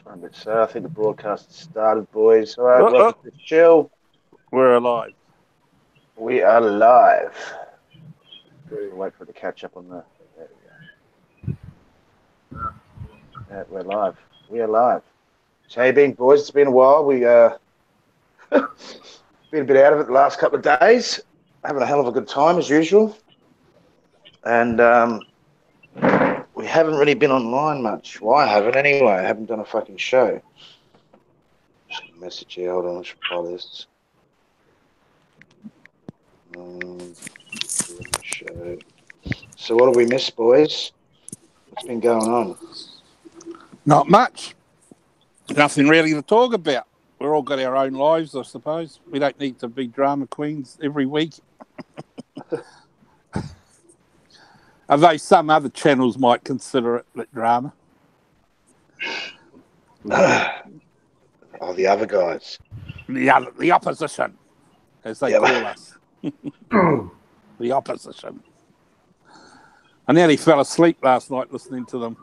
So I think the broadcast has started, boys. All right, Oh, welcome to Shill. we're alive. We are live. We'll wait for it to catch up on the. There we go. We're live. We are live. So how you been, boys? It's been a while. We been a bit out of it the last couple of days. Having a hell of a good time as usual, and we haven't really been online much. Well, I haven't anyway. I haven't done a fucking show. Just gonna message you. Hold on, let's reply this. Show. So what have we missed, boys? What's been going on? Not much. Nothing really to talk about. We've all got our own lives, I suppose. We don't need to be drama queens every week. Although some other channels might consider it drama. Oh, the other guys. The opposition, as they call us. The opposition. I nearly fell asleep last night listening to them.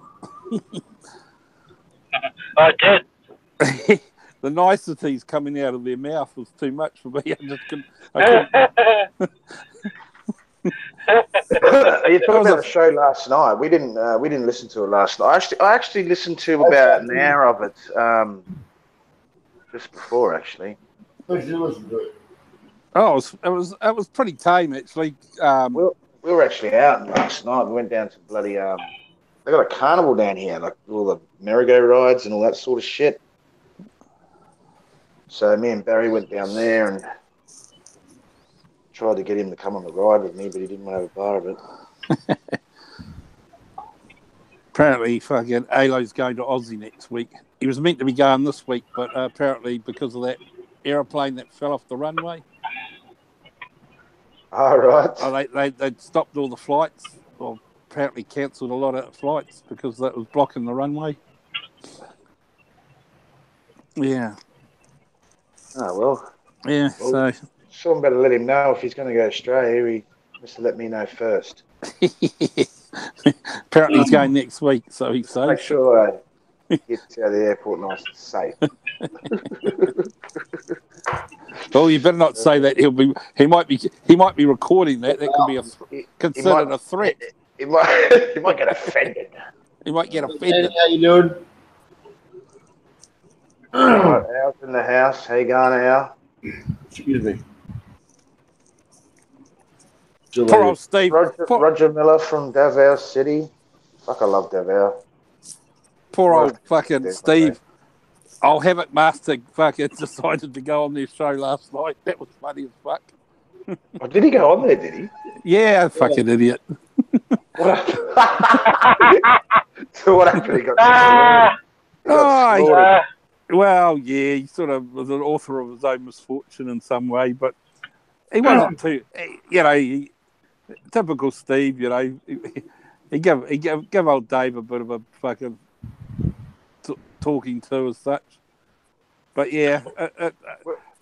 I did. The niceties coming out of their mouth was too much for me. I just couldn't. You talked about a show last night. We didn't listen to it last night. I actually listened to about an hour of it just before, actually. What did you listen to it? Oh, it was pretty tame actually. We were actually out last night. We went down to bloody they got a carnival down here, like all the merry-go-rides and all that sort of shit. So me and Barry went down there and tried to get him to come on the ride with me, but he didn't want to have a bar of it. Apparently, fucking Alo's going to Aussie next week. He was meant to be going this week, but apparently because of that aeroplane that fell off the runway. All right. Oh, they'd stopped all the flights, or apparently cancelled a lot of flights because that was blocking the runway. Yeah. Oh, well. Yeah, so... Someone better let him know if he's going to go to Australia. He must have let me know first. Apparently he's going next week, so he's safe. Make sure I get to the airport nice and safe. Well, you better not say that. He might be recording that. That could be considered a threat. He might get offended. He might get offended. Hey, how you doing? Al's in the house. How you going, Al? Excuse me. Poor old Steve. Roger Miller from Davao City. Fuck, I love Davao. Poor old fucking Steve. I'll have it, Master. Fucking decided to go on their show last night. That was funny as fuck. Oh, did he go on there? Did he? Yeah, fucking idiot. What happened? So what happened? He got slaughtered. Well, yeah, he sort of was an author of his own misfortune in some way, but he wasn't too, typical Steve, he gave old Dave a bit of a fucking talking to as such. But yeah,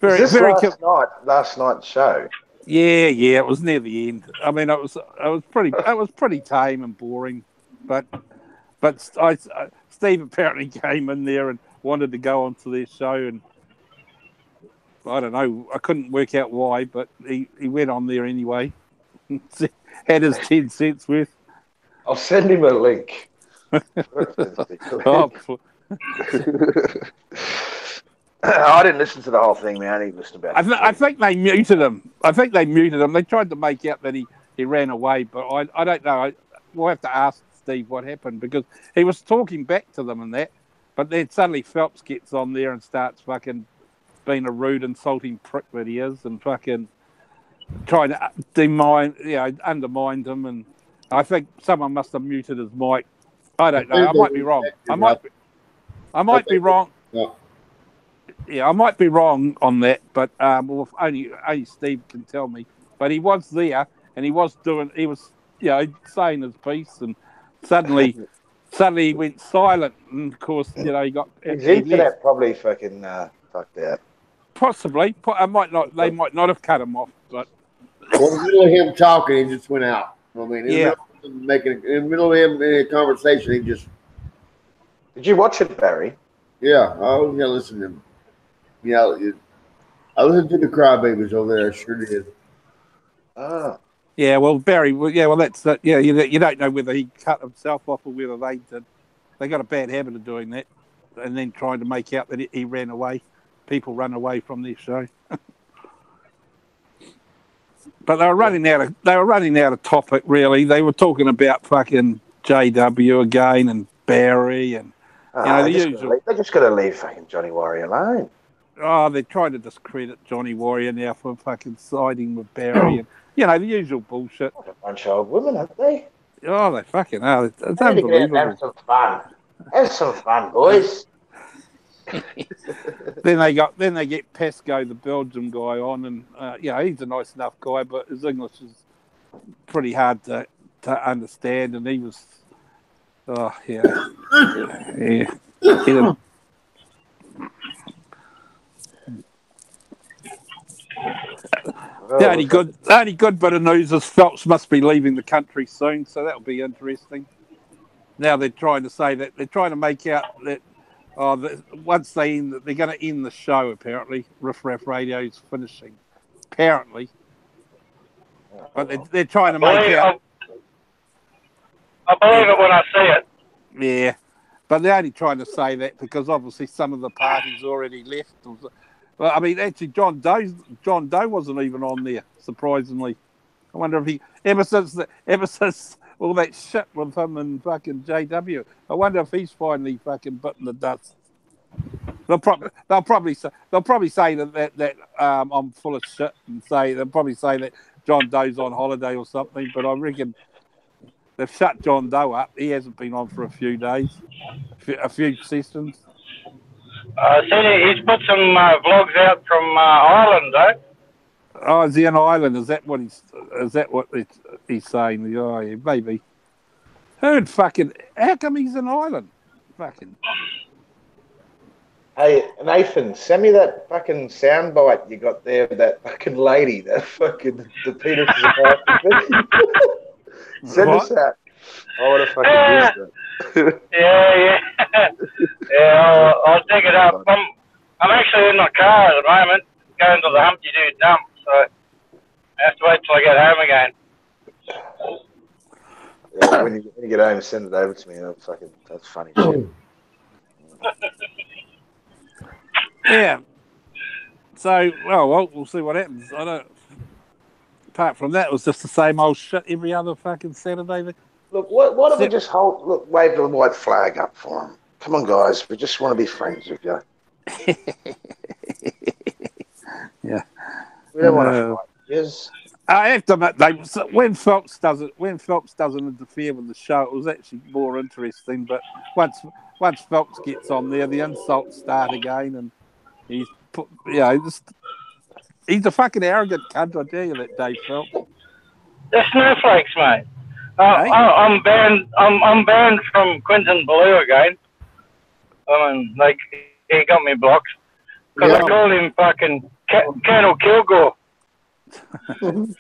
last night's show. Yeah, it was near the end. I mean, it was pretty tame and boring, but Steve apparently came in there and wanted to go onto their show, and I don't know, I couldn't work out why, but he went on there anyway. Had his 10 cents worth. I'll send him a link. I didn't listen to the whole thing, man. He listened about I think they muted him. They tried to make out that he ran away, but I don't know. We'll have to ask Steve what happened, because he was talking back to them and that, but then suddenly Phelps gets on there and starts fucking being a rude, insulting prick that he is, and fucking trying to undermine him. And I think someone must have muted his mic. I don't know. I might be wrong. I might be wrong. Yeah, I might be wrong on that, but well, only Steve can tell me. But he was there, and he was saying his piece, and suddenly he went silent, and of course, he got. His internet probably fucking fucked out. Possibly, They might not have cut him off, but. Well, in the middle of him talking, he just went out. I mean, in the middle of him in a conversation, he just. Did you watch it, Barry? Yeah, I was gonna listen to him. Yeah, I listened to the Crybabies over there. I sure did. Ah, Yeah, well, Barry. Yeah, well, that's that. Yeah, you don't know whether he cut himself off or whether they did. They got a bad habit of doing that, and then trying to make out that he ran away. People run away from their show, but they were running out of topic. Really, they were talking about fucking JW again and Barry and the usual. they just got to leave fucking Johnny Warrior alone. Oh, they're trying to discredit Johnny Warrior now for fucking siding with Barry and the usual bullshit. What a bunch of old women, aren't they? Oh, they fucking are. It's They need to get out and unbelievable. have some fun. Have some fun, boys. Then they get Pascoe, the Belgium guy, on, and he's a nice enough guy, but his English is pretty hard to understand, and he was, yeah. The only good bit of news is Phelps must be leaving the country soon, so that'll be interesting. Now they're trying to make out that once they're going to end the show. Apparently, Riff Raff Radio's finishing. Apparently, but they're trying to make out. I believe it when I see it. Yeah, but they're only trying to say that because obviously some of the parties already left. Well, I mean, actually, John Doe wasn't even on there. Surprisingly, I wonder if he ever since all that shit with him and fucking JW. I wonder if he's finally fucking bitten the dust. They'll probably say that I'm full of shit and they'll probably say that John Doe's on holiday or something. But I reckon they've shut John Doe up. He hasn't been on for a few days, a few sessions. He's put some vlogs out from Ireland, though. Oh, is he an island? Is that what he's saying? Oh, yeah, maybe. How come he's an island? Fucking. Hey, Nathan, send me that fucking soundbite you got there of that fucking lady, the penis is about to Send us that. I want to fucking use that. Yeah, I'll dig it up. I'm actually in my car at the moment, going to the Humpty Doo dump, so I have to wait till I get home again. Yeah, when you get home, send it over to me. That's funny shit. Yeah. So, we'll see what happens. I don't. Apart from that, it was just the same old shit every other fucking Saturday. Look, what if we just wave the white flag up for them? Come on, guys. We just want to be friends with you. Yeah. We don't want to fight. Yes. I have to admit, when Phelps doesn't interfere with the show, it was actually more interesting. But once Phelps gets on there, the insults start again, and he's a fucking arrogant cunt. I tell you that, Dave Phelps. They're snowflakes, mate. I'm banned. I'm banned from Quentin Ballou again. I mean, he got me blocked because I called him fucking Colonel Kilgore. You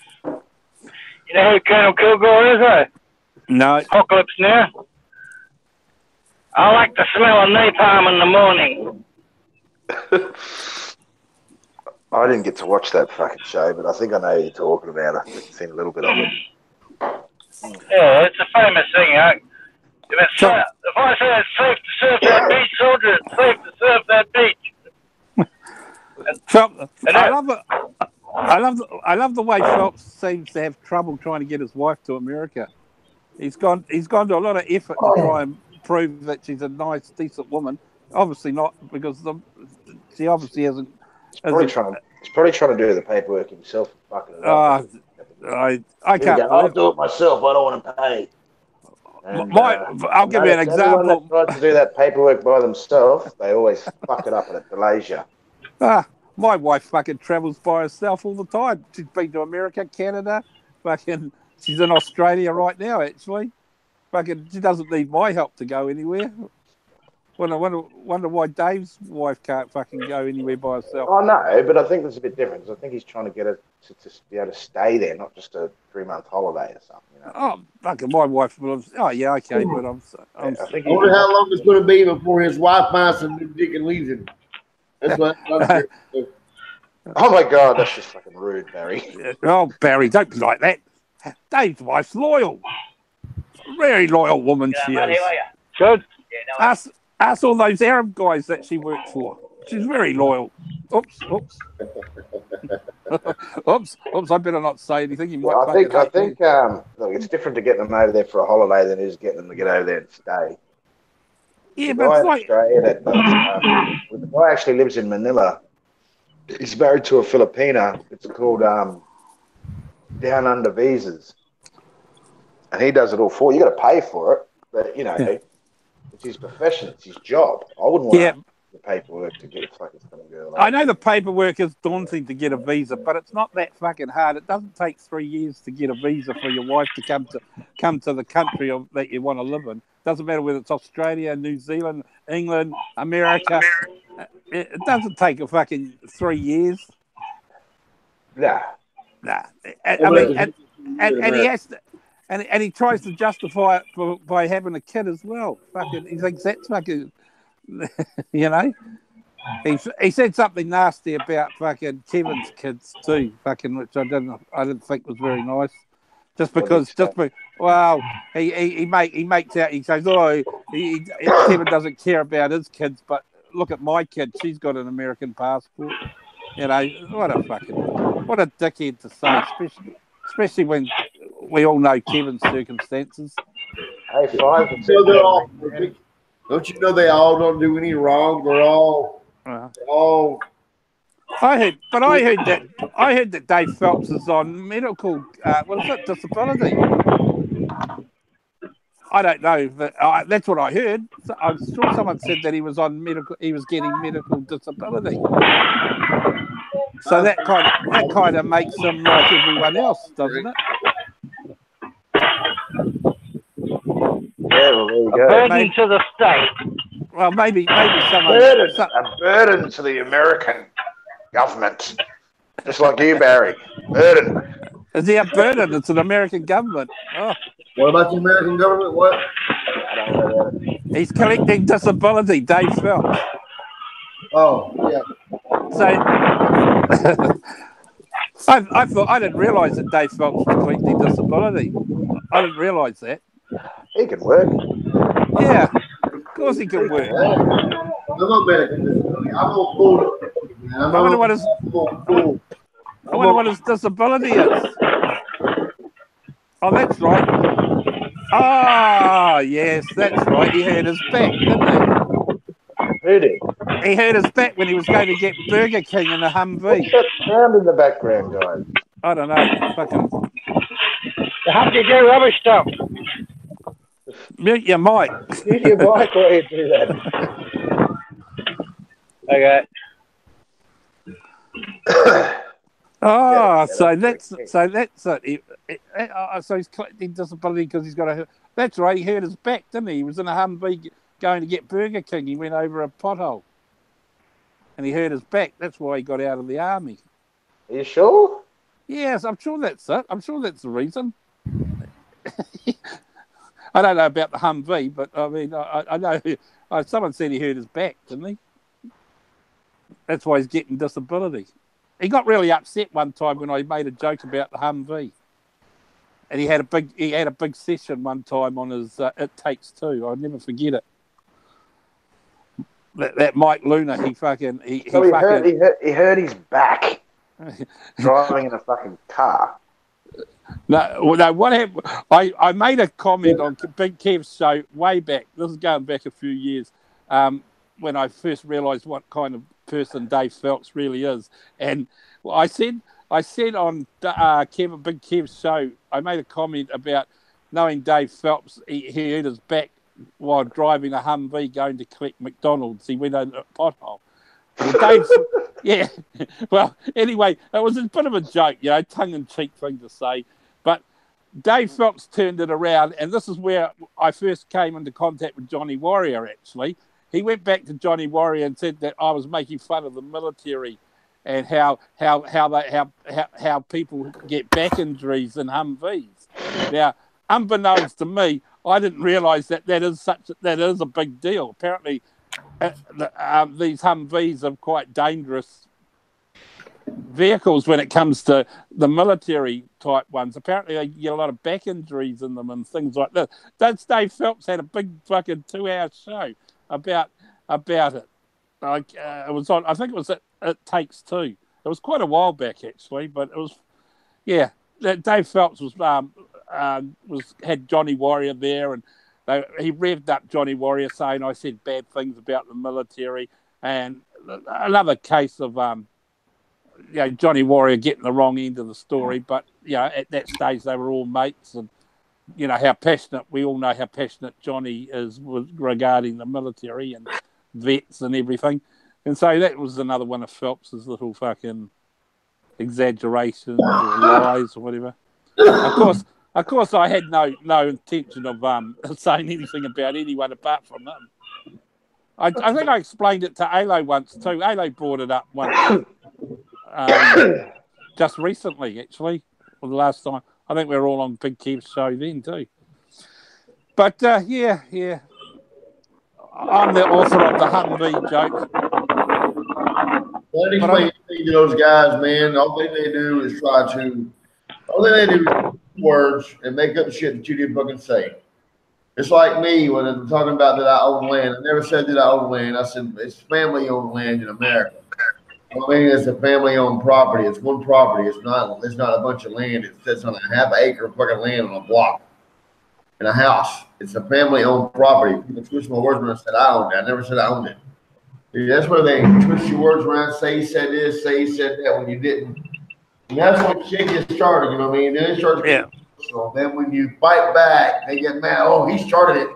know who Colonel Kilgore is, eh? No. Apocalypse Now. I like the smell of napalm in the morning. I didn't get to watch that fucking show, but I think I know who you're talking about. I've seen a little bit of it. Yeah, it's a famous thing, If I say it's safe to surf that beach, soldier, it's safe to surf that beach. I love the way Phelps seems to have trouble trying to get his wife to America. He's gone to a lot of effort to try and prove that she's a nice, decent woman. Obviously not, because she obviously hasn't. He's probably trying to do the paperwork himself. Fucking it up. I can't. I'll do it myself. I don't want to pay. And, I'll give you an example. Everyone that tries to do that paperwork by themselves, they always fuck it up and it delays you. My wife fucking travels by herself all the time. She's been to America, Canada, she's in Australia right now, actually. She doesn't need my help to go anywhere. Wonder why Dave's wife can't fucking go anywhere by herself. Oh no, but I think there's a bit different. 'Cause I think he's trying to get her to be able to stay there, not just a 3-month holiday or something. You know. Oh, fucking my wife was. Oh yeah, okay, but I'm I think I wonder how long it's going to be before his wife finds some new dick and leaves him. That's what I'm sure. Oh my God, that's just fucking rude, Barry. Oh, Barry, don't be like that. Dave's wife's loyal. Very loyal woman she is. Good. Ask all those Arab guys that she worked for. She's very loyal. Oops. Oops, I better not say anything. You might I think look, it's different to get them over there for a holiday than it is getting them to get over there and stay. Yeah, the but guy it's in like Australia that does, the guy actually lives in Manila. He's married to a Filipina. It's called Down Under Visas, and he does it all for you. You got to pay for it, but you know, it's his profession. It's his job. I wouldn't want the paperwork to get a fucking some girl. I know the paperwork is daunting to get a visa, but it's not that fucking hard. It doesn't take 3 years to get a visa for your wife to come to the country that you want to live in. Doesn't matter whether it's Australia, New Zealand, England, America. It doesn't take a fucking 3 years. Nah. I mean, and he has to, and he tries to justify it by having a kid as well. Fucking, he thinks that's fucking, you know. He said something nasty about fucking Kevin's kids too, fucking, which I didn't think was very nice. He makes out, he says, Kevin doesn't care about his kids, but look at my kid, she's got an American passport. You know, what a dickhead to say, especially when we all know Kevin's circumstances. Hey, five. Don't you know they all don't do any wrong? They're all. I heard that Dave Phelps is on medical. What is it? Disability. I don't know, but that's what I heard. I'm sure someone said that he was on medical. He was getting medical disability. So that kind of makes him like everyone else, doesn't it? Yeah, well, there you go. A burden to the state. Well, maybe someone... A burden to the American government. Just like you, Barry. Burden. Is he a burden? It's an American government. Oh. What about the American government? What? I don't know. He's collecting disability, Dave Phelps. Oh, yeah. So... I thought I didn't realise that Dave Phelps was collecting disability. I didn't realise that. He can work. Yeah, of course he can work. I'm American disability. I'm all cool. I wonder what his disability is. Oh, that's right. Ah, yes, that's right. He hurt his back, didn't he? Who did? He hurt his back when he was going to get Burger King in a Humvee. What's that sound in the background, guys? I don't know. Fucking. You have to do rubbish stuff. Mute your mic. Mute your mic while you do that. Okay. So that's it. So he's collecting disability because he's got a. That's right. He hurt his back, didn't he? He was in a Humvee going to get Burger King. He went over a pothole, and he hurt his back. That's why he got out of the army. Are you sure? Yes, I'm sure that's it. I'm sure that's the reason. I don't know about the Humvee, but I mean, I know someone said he hurt his back, didn't he? That's why he's getting disability. He got really upset one time when I made a joke about the Humvee, and he had a big session one time on his It Takes Two. I'll never forget it. That Mike Luna, he hurt his back driving in a fucking car. No, what happened? I made a comment on Big Kev's show way back. This is going back a few years, when I first realised what kind of person Dave Phelps really is. And I said on Big Kev's show, I made a comment about knowing Dave Phelps. He hurt his back while driving a Humvee going to collect McDonald's. He went over a pothole. Yeah. Well, anyway, it was a bit of a joke, tongue-in-cheek thing to say. But Dave Phelps turned it around, and this is where I first came into contact with Johnny Warrior, actually. he went back to Johnny Warrior and said that I was making fun of the military and how people get back injuries in Humvees. Now, unbeknownst to me, I didn't realise that is a big deal. Apparently, these Humvees are quite dangerous vehicles when it comes to the military type ones. Apparently, they get a lot of back injuries in them and things like that. That's Dave Phelps had a big fucking 2-hour show about it. Like it was on. I think it was It Takes Two. It was quite a while back actually, but it was Dave Phelps had Johnny Warrior there, and he revved up Johnny Warrior saying I said bad things about the military, and another case of Johnny Warrior getting the wrong end of the story. But at that stage they were all mates, and we all know how passionate Johnny is regarding the military and vets and everything. And so that was another one of Phelps's little fucking exaggerations or lies or whatever. Of course, I had no intention of saying anything about anyone apart from them. I think I explained it to Alo once too. Alo brought it up once, just recently actually, for the last time. I think we were all on Big Kev's show then too. But yeah, I'm the author of the Humvee joke. Let me explain to those guys, man. All they do is words and make up shit that you didn't fucking say. It's like me when I'm talking about that I own land. I never said that I own land. I said it's family-owned land in America. I mean, it's a family-owned property. It's one property. It's not a bunch of land. It sits on a half-acre of fucking land on a block in a house. It's a family-owned property. People twist my words when I said I owned it. I never said I owned it. That's where they twist your words around, say he said this, say he said that when you didn't. And that's when shit gets started, you know what I mean? Then it starts getting personal. Then when you fight back, they get mad. Oh, he started it.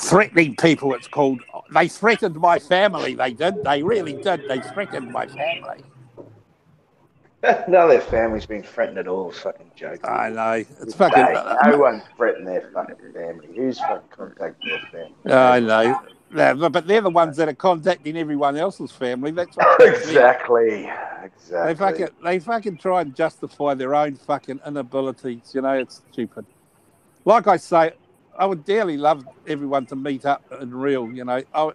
Threatening people, it's called. They threatened my family, they did. They really did. They threatened my family. None of their family's been threatened at all. It's fucking joking. I know. It's fucking. No one's threatened their fucking family. Who's fucking contacting their family? I know. No, but they're the ones that are contacting everyone else's family. That's what exactly. They fucking try and justify their own fucking inabilities. It's stupid. Like I say, I would dearly love everyone to meet up in real.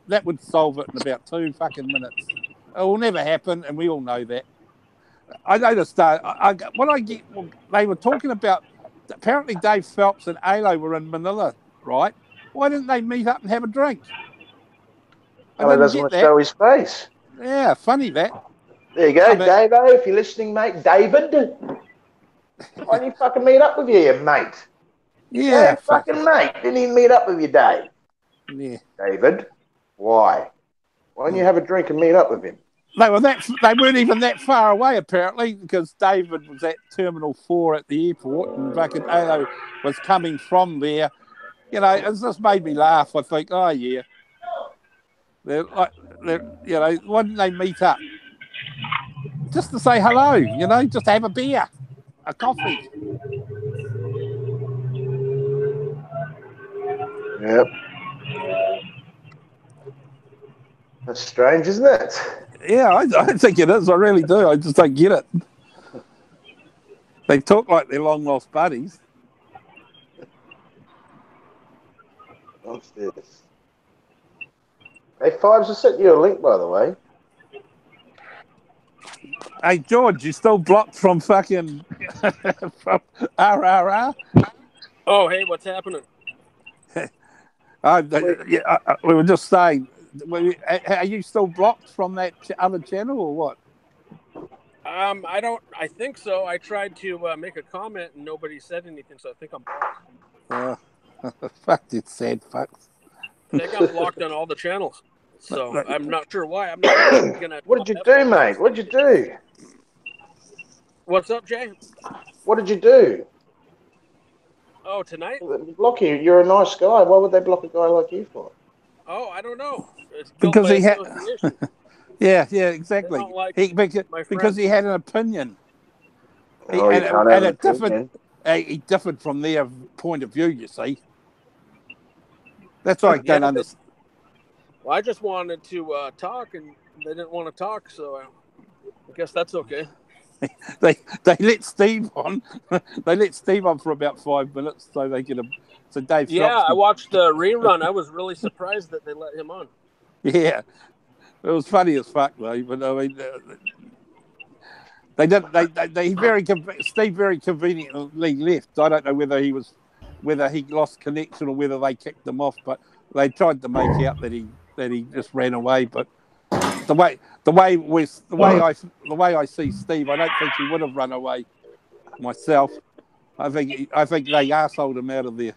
That would solve it in about 2 fucking minutes. It will never happen, and we all know that. I noticed they were talking about, apparently Dave Phelps and Alo were in Manila, right? Why didn't they meet up and have a drink? He doesn't want to show his face. Yeah, funny that. There you go, Davo, if you're listening, mate. David, why don't you fucking meet up with you mate? Yeah, fucking mate. Didn't even meet up with you, Dave. Yeah. David, why? Why don't you have a drink and meet up with him? They weren't even that far away, apparently, because David was at Terminal 4 at the airport and fucking Alo was coming from there. It just made me laugh. I think, oh, yeah. Why didn't they meet up? Just to say hello, just have a beer, a coffee. Yep. That's strange, isn't it? Yeah, I think it is. I really do. I just don't get it. They talk like they're long-lost buddies. What's this? Hey, Fives, I sent you a link, by the way. Hey, George, you still blocked from fucking from RRR? Oh, hey, what's happening? We were just saying, are you still blocked from that other channel or what? I think so. I tried to make a comment and nobody said anything, so I think I'm blocked. Fuck, it's sad, fucks. They got blocked on all the channels, so I'm not sure why. I'm not gonna. What did you do, mate? What did you do? What's up, Jay? What did you do? Oh, tonight? Block you. You're a nice guy. Why would they block a guy like you for? Oh, I don't know. It's because he had. Yeah, exactly. Like because he had an opinion. Oh, he can't have an opinion. he differed from their point of view, you see. That's why I don't understand. Well, I just wanted to talk, and they didn't want to talk, so I guess that's okay. They let Steve on. They let Steve on for about 5 minutes so they get him. So Dave. Yeah, I watched the rerun. I was really surprised that they let him on. Yeah, it was funny as fuck though. But I mean, they did. Steve very conveniently left. I don't know whether he lost connection or whether they kicked him off. But they tried to make out that he just ran away. But the way I see Steve, I don't think he would have run away. Myself, I think they arseholed him out of there.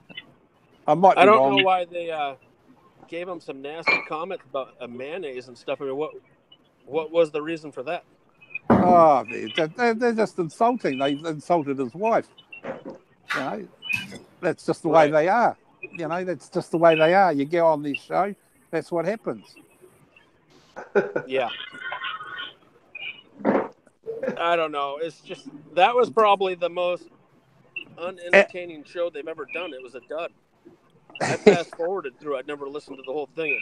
I don't know why they gave him some nasty comments about mayonnaise and stuff. I mean, what was the reason for that? Oh, they're just insulting. They insulted his wife. You know, that's just the way they are. You know, that's just the way they are. You go on this show, that's what happens. Yeah. I don't know. It's just that was probably the most unentertaining show they've ever done. It was a dud. I fast forwarded through. I'd never listened to the whole thing.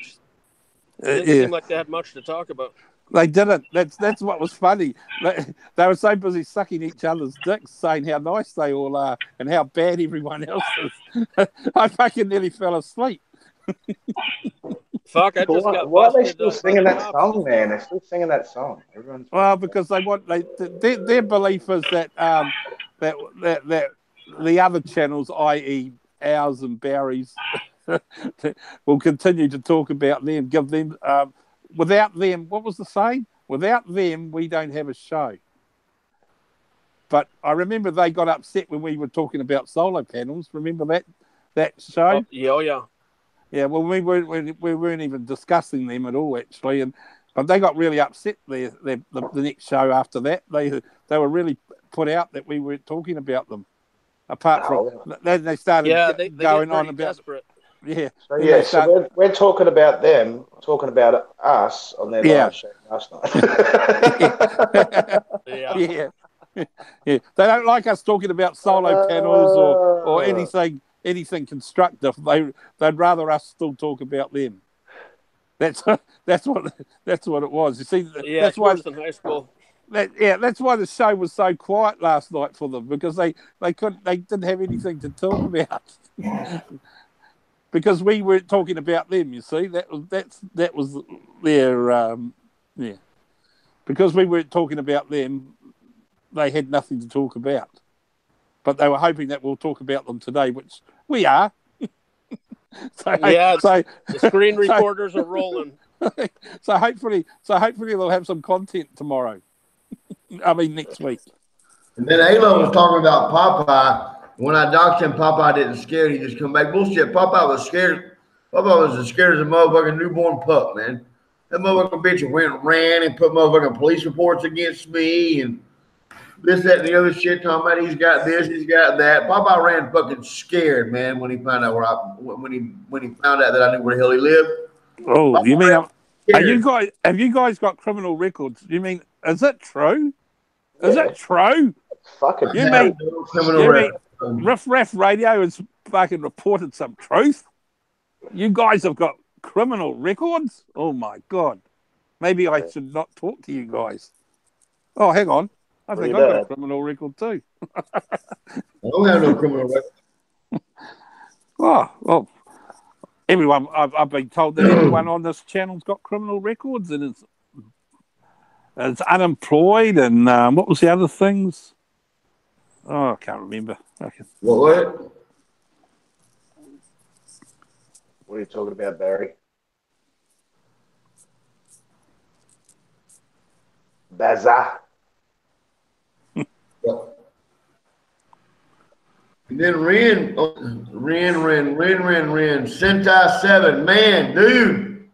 It didn't seem like they had much to talk about. They didn't. That's what was funny. They were so busy sucking each other's dicks, saying how nice they all are and how bad everyone else is. I fucking nearly fell asleep. Fuck! I just got why are they still singing that song, man? They're still singing that song. Because their belief is that that the other channels, i.e., ours and Barry's, will continue to talk about them, give them. Without them, what was the saying? Without them, we don't have a show. But I remember they got upset when we were talking about solar panels. Remember that show? Oh, yeah. Yeah, well, we weren't even discussing them at all, actually, but they got really upset the next show after that. They were really put out that we weren't talking about them. Apart from they started they going get on about desperate. Yeah. So we're talking about them, talking about us on their live show last night. Yeah. They don't like us talking about solar panels or anything constructive. They'd rather us still talk about them. That's what it was. You see, that's worse than high school. That's why the show was so quiet last night for them, because they didn't have anything to talk about. Because we weren't talking about them, you see. That was their Because we weren't talking about them, they had nothing to talk about. But they were hoping that we'll talk about them today, which we are. The screen recorders are rolling. So hopefully they'll have some content tomorrow. I mean next week. And then Alo was talking about Popeye. When I doxed him, Popeye didn't scare. He just come back. Bullshit. Popeye was scared. Popeye was as scared as a motherfucking newborn pup, man. That motherfucking bitch went and ran and put motherfucking police reports against me and this, that, and the other shit. Talking about he's got this, he's got that. Popeye ran fucking scared, man, when he found out when he found out that I knew where the hell he lived. Oh, Popeye, you mean have you guys got criminal records? You mean is it true? Is it true? Fucking you mean Riff Raff Radio has fucking reported some truth? You guys have got criminal records? Oh my God. Maybe I should not talk to you guys. Oh, hang on. I think I've got a criminal record too. I don't have no criminal record. Oh, well, everyone, I've been told that everyone on this channel's got criminal records and it's unemployed and what was the other things? Oh, I can't remember. Okay. What? What are you talking about, Barry? Baza. And then Ren, Sentai 7. Man, dude,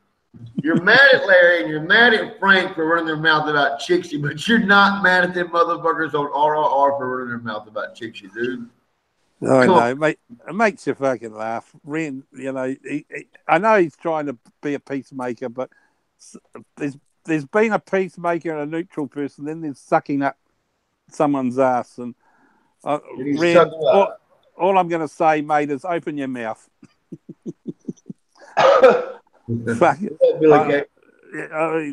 you're mad at Larry and you're mad at Frank for running their mouth about Chixie, but you're not mad at them motherfuckers on RRR for running their mouth about Chixie, dude. I know, mate. It makes you fucking laugh. Ren, you know, I know he's trying to be a peacemaker, but there's been a peacemaker and a neutral person, then there's sucking up someone's ass, and Red, all I'm going to say, mate, is open your mouth. Fuck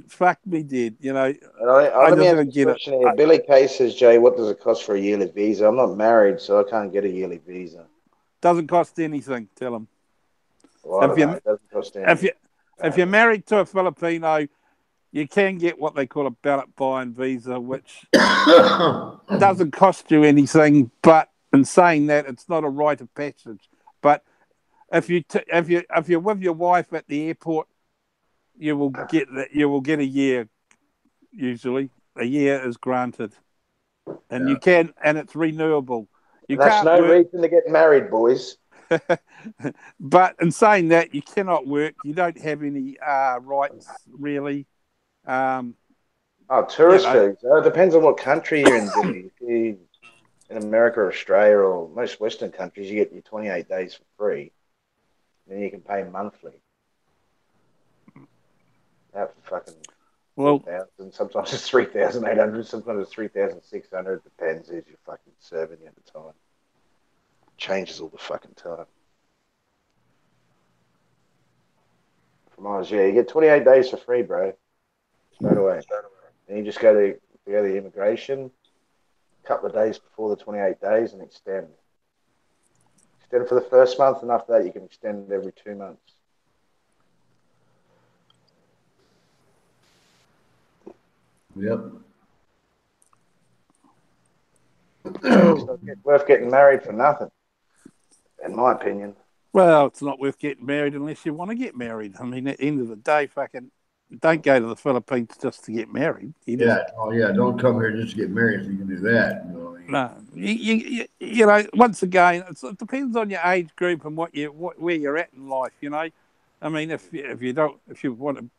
fuck me dead, you know. Let me ask you a question here. Billy Kay says, Jay, what does it cost for a yearly visa? I'm not married, so I can't get a yearly visa. Doesn't cost anything, tell him. Well, it doesn't cost anything. If you're married to a Filipino, you can get what they call a ballot buying visa, which doesn't cost you anything. But in saying that, it's not a rite of passage. But if you're with your wife at the airport, you will get a year. Usually, a year is granted, and and it's renewable. That's no reason to get married, boys. But in saying that, you cannot work. You don't have any rights, really. Tourist visa. It depends on what country you're in, Billy. If you're in America or Australia or most Western countries, you get your 28 days for free. Then you can pay monthly. That fucking 4,000. Sometimes it's 3,800. Sometimes it's 3,600. Depends who's you're fucking serving at the time. Changes all the fucking time. From Oz, you get 28 days for free, bro. Straight away. And you just go to the immigration a couple of days before the 28 days and extend. Extend it for the first month, and after that you can extend it every 2 months. Yep. It's not worth getting married for nothing, in my opinion. Well, it's not worth getting married unless you want to get married. I mean, at the end of the day, fucking don't go to the Philippines just to get married. Don't come here just to get married so you can do that. You know? No, you know. Once again, it depends on your age group and where you're at in life. You know, I mean, if you want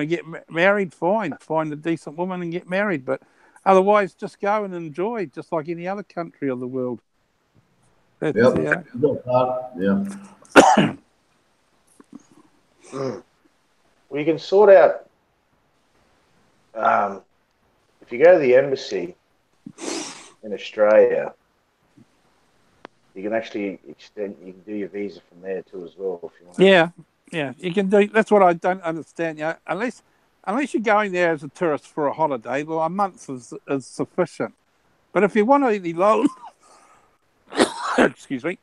to get married, fine, find a decent woman and get married. But otherwise, just go and enjoy, just like any other country of the world. Yeah. Well, you can sort out if you go to the embassy in Australia, you can actually extend. You can do your visa from there too, as well, if you want. Yeah, you can do. That's what I don't understand. You know, unless you're going there as a tourist for a holiday, well, a month is sufficient. But if you want any long, excuse me,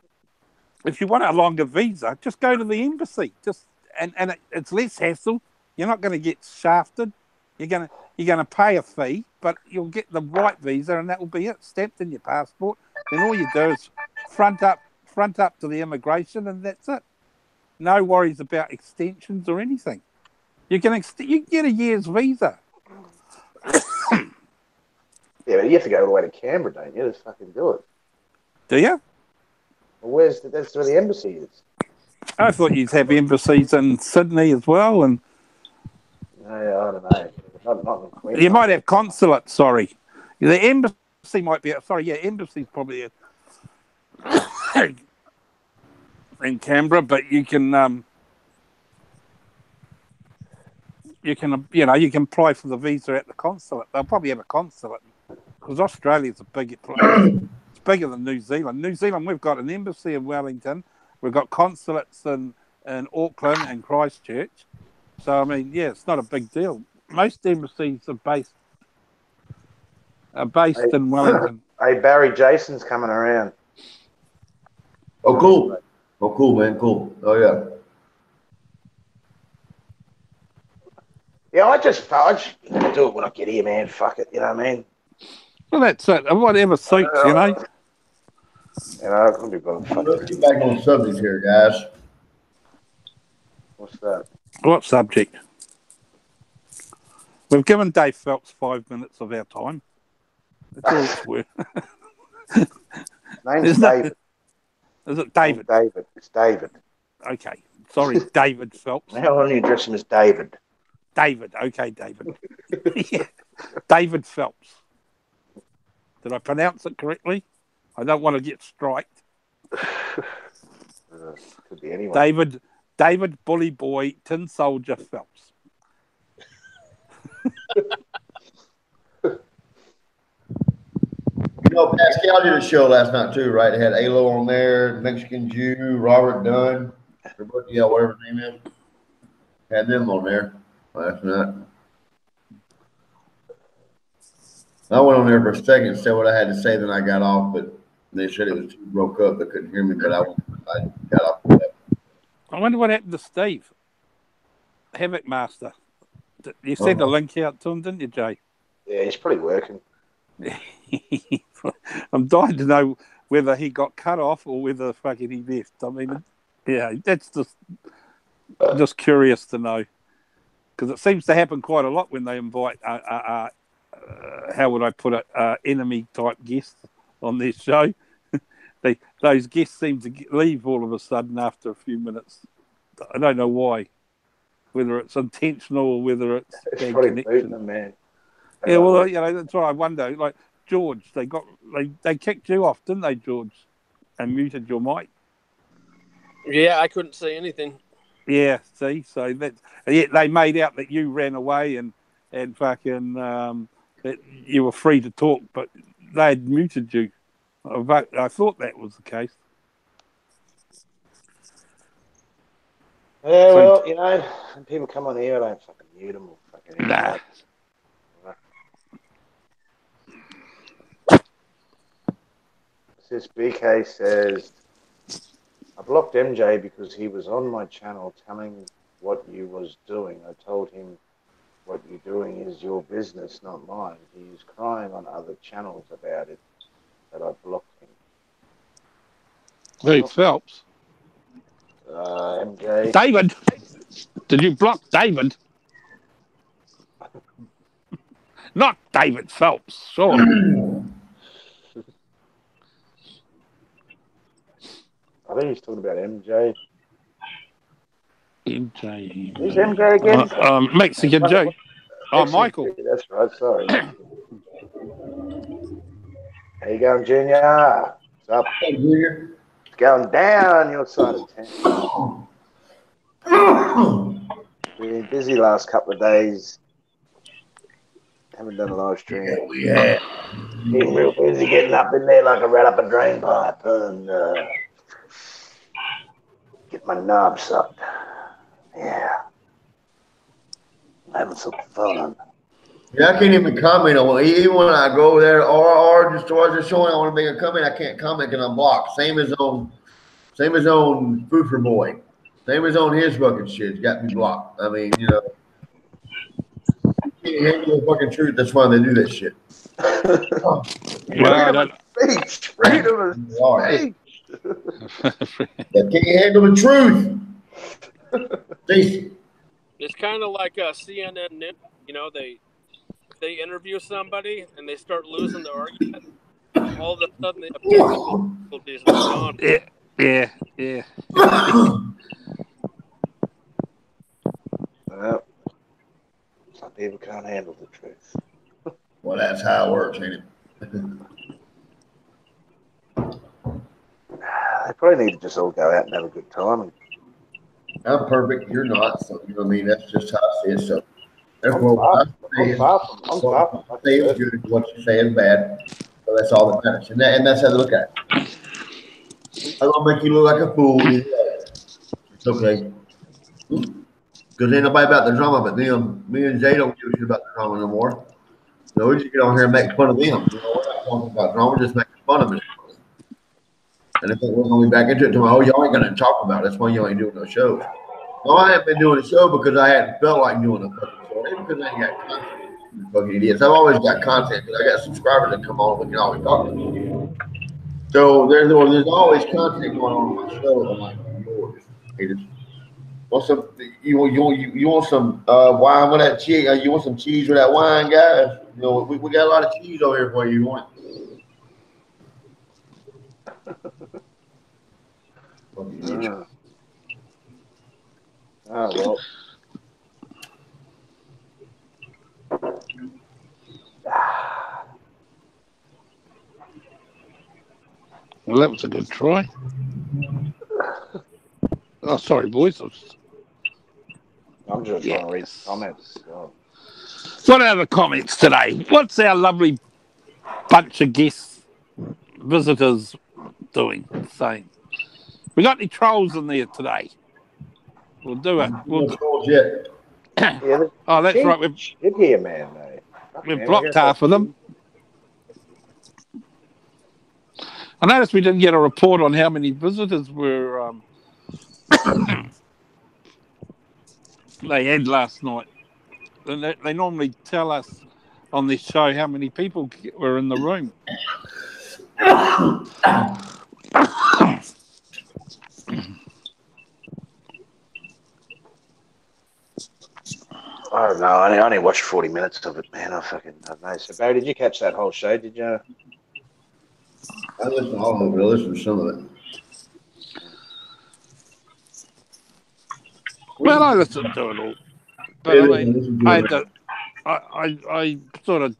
if you want a longer visa, just go to the embassy. It's less hassle. You're not going to get shafted. You're going to pay a fee, but you'll get the right visa, and that will be it, stamped in your passport. Then all you do is front up to the immigration, and that's it. No worries about extensions or anything. You can get a year's visa. Yeah, but you have to go all the way to Canberra, don't you? Just fucking do it. Do you? Well, that's where the embassy is. I thought you'd have embassies in Sydney as well, and no, I don't know. Not in Queensland. You might have consulate. Sorry, the embassy might be. Sorry, yeah, embassy's probably in Canberra, but you can you can apply for the visa at the consulate. They'll probably have a consulate because Australia's a big place. It's bigger than New Zealand. New Zealand, we've got an embassy in Wellington. We've got consulates in Auckland and Christchurch. So, I mean, yeah, it's not a big deal. Most embassies are based in Wellington. Hey, Barry Jason's coming around. Oh, cool. Oh, cool, man. Cool. Oh, yeah. Yeah, I just do it when I get here, man. Fuck it. You know what I mean? Well, that's it. Whatever suits, you know. You know, I can be bothered. Let's get back on the subject here, guys. What's that? What subject? We've given Dave Phelps 5 minutes of our time. That's all it's worth. Name's David. Is it David? David. It's David. Okay. Sorry, David Phelps. How long do you address him as David? David. Okay, David. Yeah. David Phelps. Did I pronounce it correctly? I don't want to get striked. Could be anyone. David Bully Boy Tin Soldier Phelps. know, Pascal did a show last night too, right? They had Alo on there, Mexican Jew, Robert Dunn, whatever his name is. Had them on there last night. I went on there for a second, said what I had to say, then I got off, but they said it was too broke up. They couldn't hear me, but I got off of that. I wonder what happened to Steve, Havoc Master. You sent a link out to him, didn't you, Jay? Yeah, he's probably working. I'm dying to know whether he got cut off or whether fucking he left. I mean, yeah, that's just curious to know, because it seems to happen quite a lot when they invite how would I put it, enemy type guests on their show. Those guests seem to leave all of a sudden after a few minutes. I don't know why, whether it's intentional or whether it's bad connection. Them, man. Yeah, well, that's what I wonder. Like George, they kicked you off, didn't they, George, and muted your mic? Yeah, I couldn't say anything. Yeah, see, so they made out that you ran away and fucking that you were free to talk, but they had muted you. I thought that was the case. Yeah, well, when people come on here, I don't fucking mute them or fucking nah. This BK says, I blocked MJ because he was on my channel telling what you was doing. I told him what you're doing is your business, not mine. He is crying on other channels about it, that I blocked him. Who, Phelps? MJ. David? Did you block David? Not David Phelps, sure. I think he's talking about MJ. MJ. Who's MJ again? Mexican Joe. Oh, Michael. That's right, sorry. How you going, Junior? What's up? Hey, Junior. It's going down your side of town. Been busy last couple of days. Haven't done a live stream. Yeah. Been real busy getting up in there like a rat up a drain pipe and get my knob sucked. Yeah. Having some fun. Yeah, I can't even comment on it. Even when I go there or just towards the show and I want to make a comment, I can't comment because I'm blocked. Same as on Food for Boy. Same as on his fucking shit. It's got me blocked. I mean, you can't handle the fucking truth. That's why they do that shit. Freedom of speech. Freedom of speech. They can't handle the truth. It's kind of like a CNN News. They interview somebody and they start losing the argument. All of a sudden, they have technical difficulties and they're gone. Yeah. Well, some people can't handle the truth. Well, that's how it works, ain't it? They probably need to just all go out and have a good time. I'm perfect. You're not. So, you know what I mean? That's just how I see it. So, therefore, I'm far from say it's good. What you say is bad. So, that's all that matters. And that's how they look at it. I'm going to make you look like a fool. It's okay. Because ain't nobody about the drama but them. Me and Jay don't give a shit about the drama no more. So we just get on here and make fun of them. We're not talking about drama. We're just making fun of it. And I think we're going to be back into it tomorrow. Y'all ain't going to talk about it. That's why y'all ain't doing no shows. No, I haven't been doing a show because I hadn't felt like doing a fucking show. Ain't because I ain't got content. You fucking idiots. I've always got content because I got subscribers that come on. We can always talk to them. So there's always content going on my show. I'm like, yours. Want some? You want some wine with that cheese? You want some cheese with that wine, guys? We got a lot of cheese over here for you. You want it? Well. Well, that was a good try. Oh, sorry, boys. I'm just trying to read comments. God. What are the comments today? What's our lovely bunch of guests visitors saying. We got any trolls in there today? We'll do it. Yeah, oh, that's right. We've here, man. We've blocked half of them. I noticed we didn't get a report on how many visitors were they had last night. And they normally tell us on this show how many people were in the room. I don't know. I only watched 40 minutes of it, man. I don't know. So, Barry, did you catch that whole show? Did you? I listened to all of it. I listened to some of it. Well, I listened to it all. But I sort of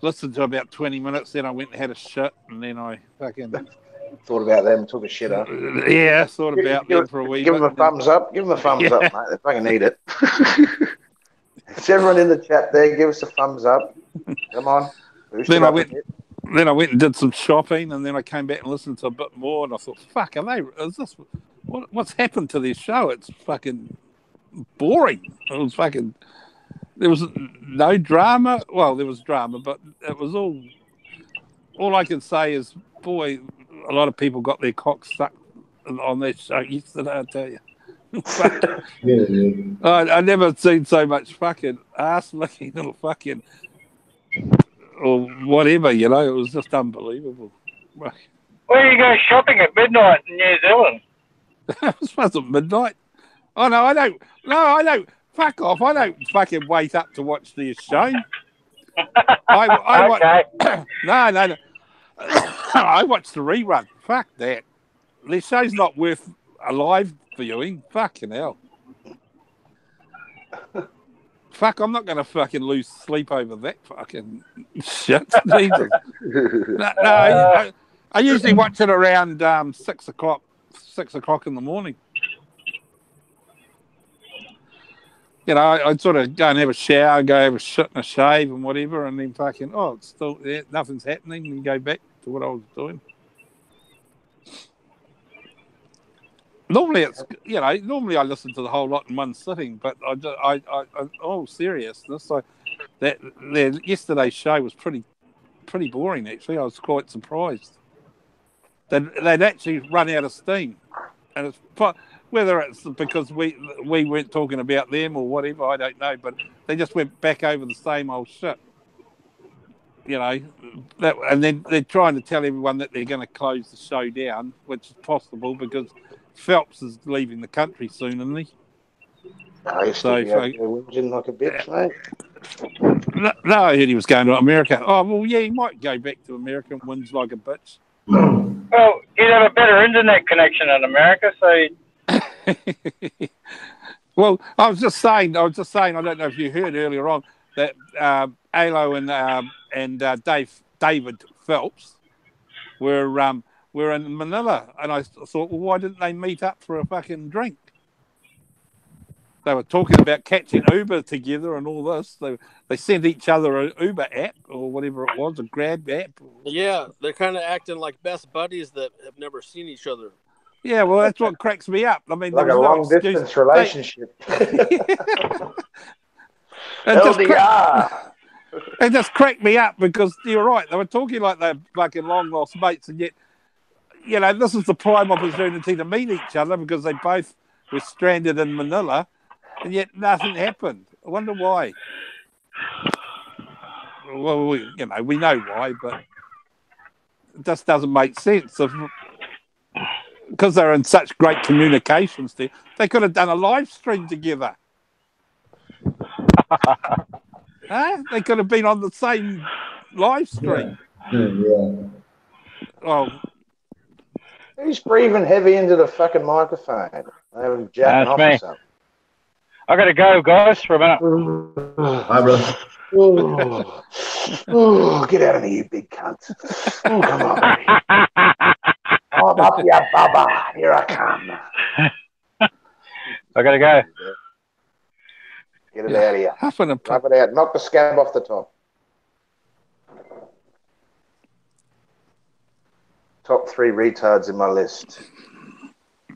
listened to about 20 minutes, then I went and had a shit, and then I fucking... Thought about them, took a shit up. Yeah, thought about them for a wee bit. Give them a thumbs up. Give them a thumbs up, mate. They fucking need it. Is everyone in the chat there? Give us a thumbs up. Come on. Then I went and did some shopping, and then I came back and listened to a bit more, and I thought, fuck, what's happened to this show? It's fucking boring. It was fucking... There was no drama. Well, there was drama, but it was all I can say is, boy, a lot of people got their cocks sucked on that show yesterday, I tell you. I never seen so much fucking ass-licking little fucking... or whatever, you know. It was just unbelievable. Where you go shopping at midnight in New Zealand? It wasn't midnight. Oh, no, I don't. Fuck off. I don't fucking wait up to watch this show. Okay. No. I watched the rerun. Fuck that. This show's not worth a live viewing. Fucking hell. Fuck, I'm not going to fucking lose sleep over that fucking shit. Jesus. No, I usually watch it around 6 o'clock in the morning. You know, I'd sort of go and have a shower, go have a shit and a shave and whatever, and then fucking, it's still, nothing's happening, and go back to what I was doing. Normally I listen to the whole lot in one sitting, but all seriousness, yesterday's show was pretty boring, actually. I was quite surprised. They'd actually run out of steam, and it's whether it's because we weren't talking about them or whatever, I don't know, but they just went back over the same old shit. You know, and then they're trying to tell everyone that they're going to close the show down, which is possible because Phelps is leaving the country soon, isn't he? He's still whinging like a bitch, mate. No, I heard he was going to America. Oh, well, yeah, he might go back to America and whinge like a bitch. Well, he'd have a better internet connection in America, so... Well, I was just saying, I don't know if you heard earlier on that Alo and David Phelps were in Manila, and I thought, well, why didn't they meet up for a fucking drink? They were talking about catching Uber together and all this. They sent each other an Uber app or whatever it was, a Grab app. Yeah, they're kind of acting like best buddies that have never seen each other. Yeah, well, that's what cracks me up. I mean, like a long-distance relationship. It just cracked me up because you're right. They were talking like they're fucking long-lost mates, and yet, you know, this is the prime opportunity to meet each other because they both were stranded in Manila, and yet nothing happened. I wonder why. Well, we know why, but it just doesn't make sense. Because they're in such great communications there, they could have done a live stream together. They could have been on the same live stream. Yeah. Oh, he's breathing heavy into the fucking microphone. I'm jacking off or something. I gotta go, guys, for a minute. Hi, brother. Get out of me, you big cunt. Oh, come on, baby. I'm up ya, Baba. Here I come. I gotta go. Get it out of here. Rub it out. Knock the scab off the top. top 3 retards in my list.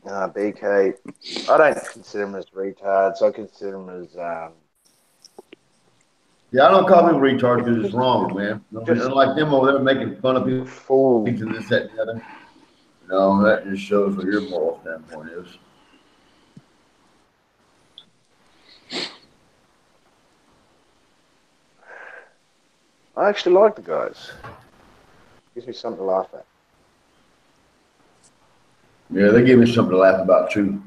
BK, I don't consider them as retards. I consider them as Yeah, I don't call people retards because it's wrong, man. Unlike them over there making fun of people, fools. and this, that, and the other. No, that just shows what your moral standpoint is. I actually like the guys. Gives me something to laugh at. Yeah, they give me something to laugh about too.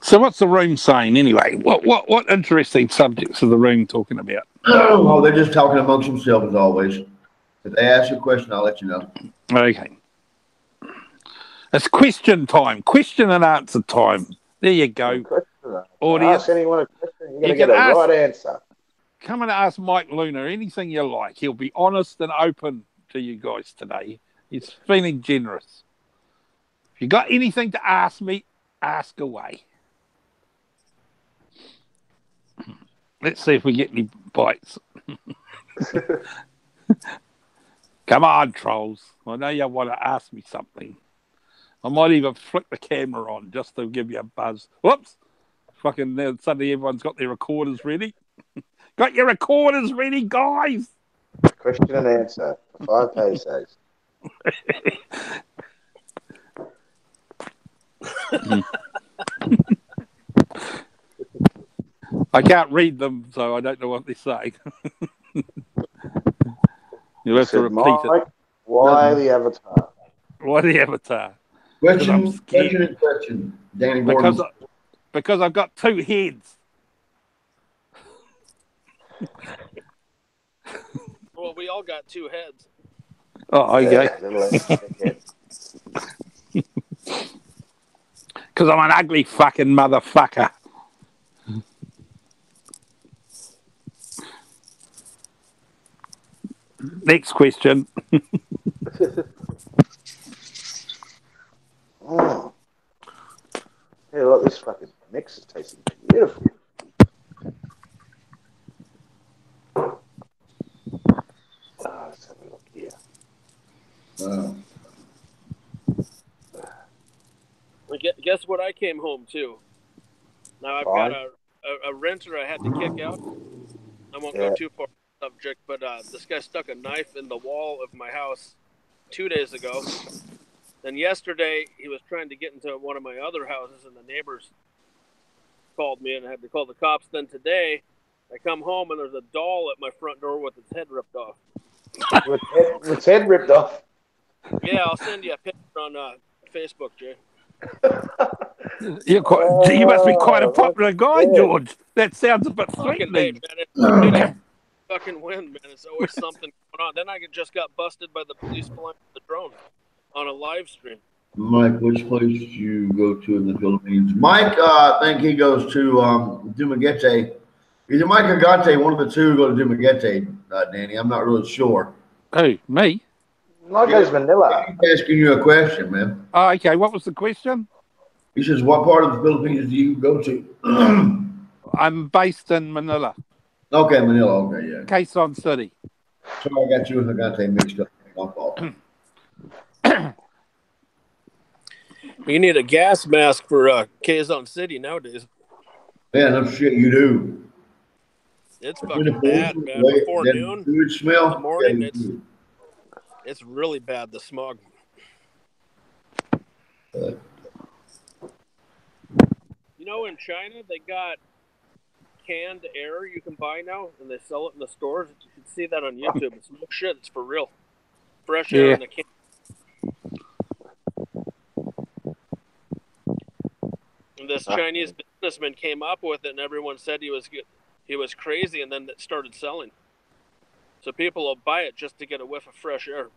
So what's the room saying anyway? What interesting subjects are the room talking about? Oh, they're just talking amongst themselves as always. If they ask you a question, I'll let you know. Okay. It's question time. Question and answer time. There you go. Audience. Ask anyone a question, you're going to get a right answer. Come and ask Mike Luna anything you like. He'll be honest and open to you guys today. He's feeling generous. If you got anything to ask me, ask away. Let's see if we get any bites. Come on, trolls. I know you want to ask me something. I might even flick the camera on just to give you a buzz. Whoops. Fucking suddenly everyone's got their recorders ready. Got your recorders ready, guys? Question and answer for 5 pesos. I can't read them, so I don't know what they say. You'll have to repeat it. Why the Avatar? Why the Avatar? Question. Danny Gordon. Because I've got 2 heads. Well, we all got 2 heads. Oh, okay. Because I'm an ugly fucking motherfucker. Next question. Oh. Hey, look, this fucking mix is tasting beautiful. Let's have a look here. Guess what I came home to? Now I've got a renter I had to kick out. I won't go too far on the subject, but this guy stuck a knife in the wall of my house 2 days ago. Then yesterday he was trying to get into one of my other houses, and the neighbors called me, and I had to call the cops. Then today I come home and there's a doll at my front door with its head ripped off. With its head ripped off? Yeah, I'll send you a picture on Facebook, Jay. You must be quite a popular guy, George. That sounds a bit threatening. Man, fucking wind, man. It's always something going on. Then I just got busted by the police flying the drone on a live stream. Mike, which place do you go to in the Philippines? Mike, I think he goes to Dumaguete. Either Mike or Gate, one of the two go to Dumaguete, Danny. I'm not really sure. Who, me? Mike goes Manila. He's asking you a question, man. Oh, okay. What was the question? He says, what part of the Philippines do you go to? I'm based in Manila. Okay, Manila. Okay, yeah. Quezon City. Sorry, I got you and Gate mixed up. My fault. You need a gas mask for Quezon City nowadays. Man, no shit, you do. It's fucking bad, man. Before noon, food smell? in the morning, it's really bad, the smog. You know, in China, they got canned air you can buy now, and they sell it in the stores. You can see that on YouTube. It's no shit. It's for real. Fresh air in the can. And this Chinese businessman came up with it, and everyone said he was crazy, and then it started selling. So people will buy it just to get a whiff of fresh air.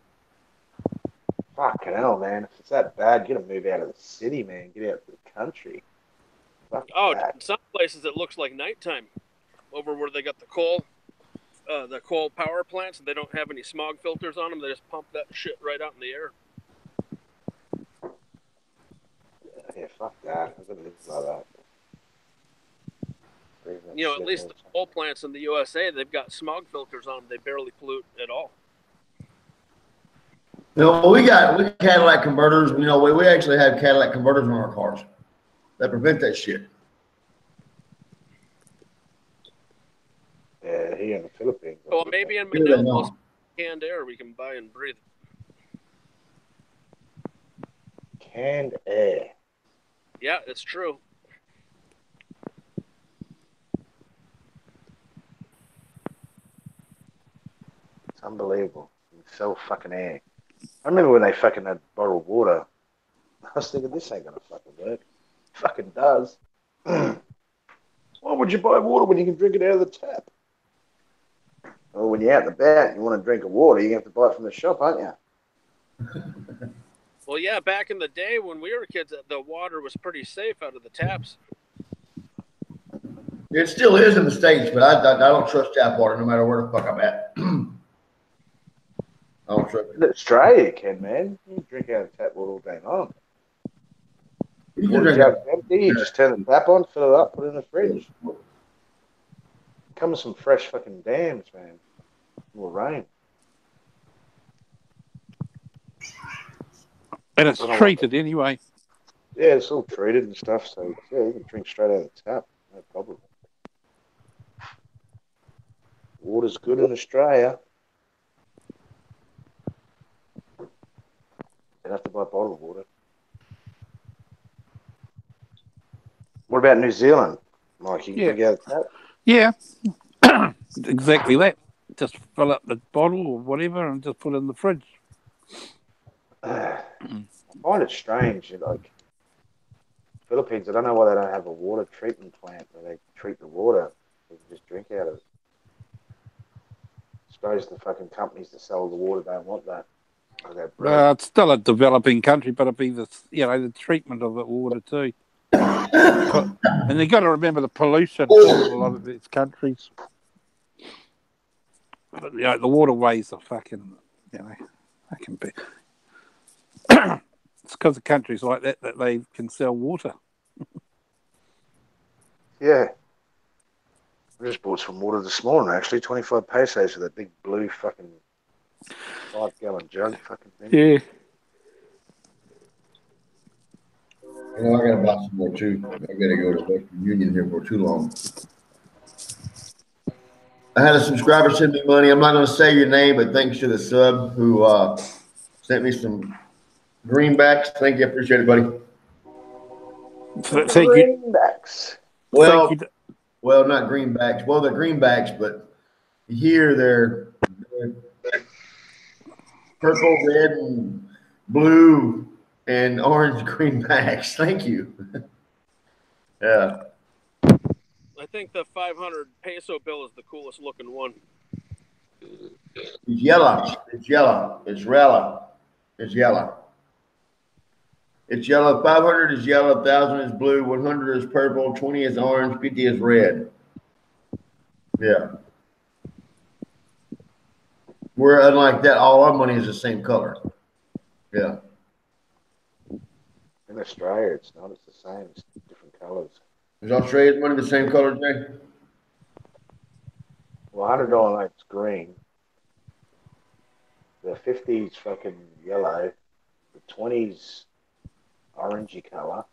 Fucking hell, man. If it's that bad, you gotta move out of the city, man. Get out to the country. In some places it looks like nighttime. Over where they got the coal power plants, and they don't have any smog filters on them. They just pump that shit right out in the air. Yeah, fuck that. I couldn't live like that. You know, at least the coal plants in the USA, they've got smog filters on them. They barely pollute at all. You know, we got Cadillac converters. You know, we actually have Cadillac converters on our cars that prevent that shit. Yeah, here in the Philippines. Well, maybe in Manila, we'll canned air we can buy and breathe. Canned air. Yeah, it's true. It's unbelievable. You sell fucking air. I remember when they fucking had bottled water. I was thinking, this ain't gonna fucking work. It fucking does. Why would you buy water when you can drink it out of the tap? Well, when you're out and about and you want to drink water, you have to buy it from the shop, aren't you? Well, yeah, back in the day when we were kids, the water was pretty safe out of the taps. It still is in the States, but I don't trust tap water no matter where the fuck I'm at. I don't trust it. In Australia, you can, man. You can drink out of tap water all day long. You can Water drink jug's empty, you just turn the tap on, fill it up, put it in the fridge. Come with some fresh fucking dams, man. More rain. And it's treated anyway. Yeah, it's all treated and stuff, so yeah, you can drink straight out of the tap, no problem. Water's good in Australia. You'd have to buy bottled water. What about New Zealand? Mike, you can drink out of the tap? Yeah, exactly that. Just fill up the bottle or whatever and just put it in the fridge. I find it strange, like Philippines, I don't know why they don't have a water treatment plant where they treat the water. You can just drink out of it. I suppose the fucking companies that sell the water don't want that. It's still a developing country, but it'd be the treatment of the water too. And you've got to remember the pollution in a lot of these countries. But, the waterways are fucking big. It's because of countries like that they can sell water. Yeah. I just bought some water this morning, actually. 25 pesos for that big blue fucking 5-gallon jug fucking thing. Yeah. I gotta buy some more too. I gotta go to Western Union here for too long. I had a subscriber send me money. I'm not going to say your name, but thanks to the sub who sent me some greenbacks. Thank you. I appreciate it, buddy. Thank you. Greenbacks. Well, not greenbacks. Well, they're greenbacks, but here they're purple, red, and blue, and orange greenbacks. Thank you. Yeah. I think the 500 peso bill is the coolest looking one. It's yellow. It's yellow. It's yellow. It's yellow. It's yellow. 500 is yellow. 1,000 is blue. 100 is purple. 20 is orange. 50 is red. Yeah. We're unlike that. All our money is the same color. Yeah. In Australia, it's not. It's the same. It's different colours. Is Australia's money the same color, Jay? Well, $100 note's green. The 50's fucking yellow. The 20's orangey colour.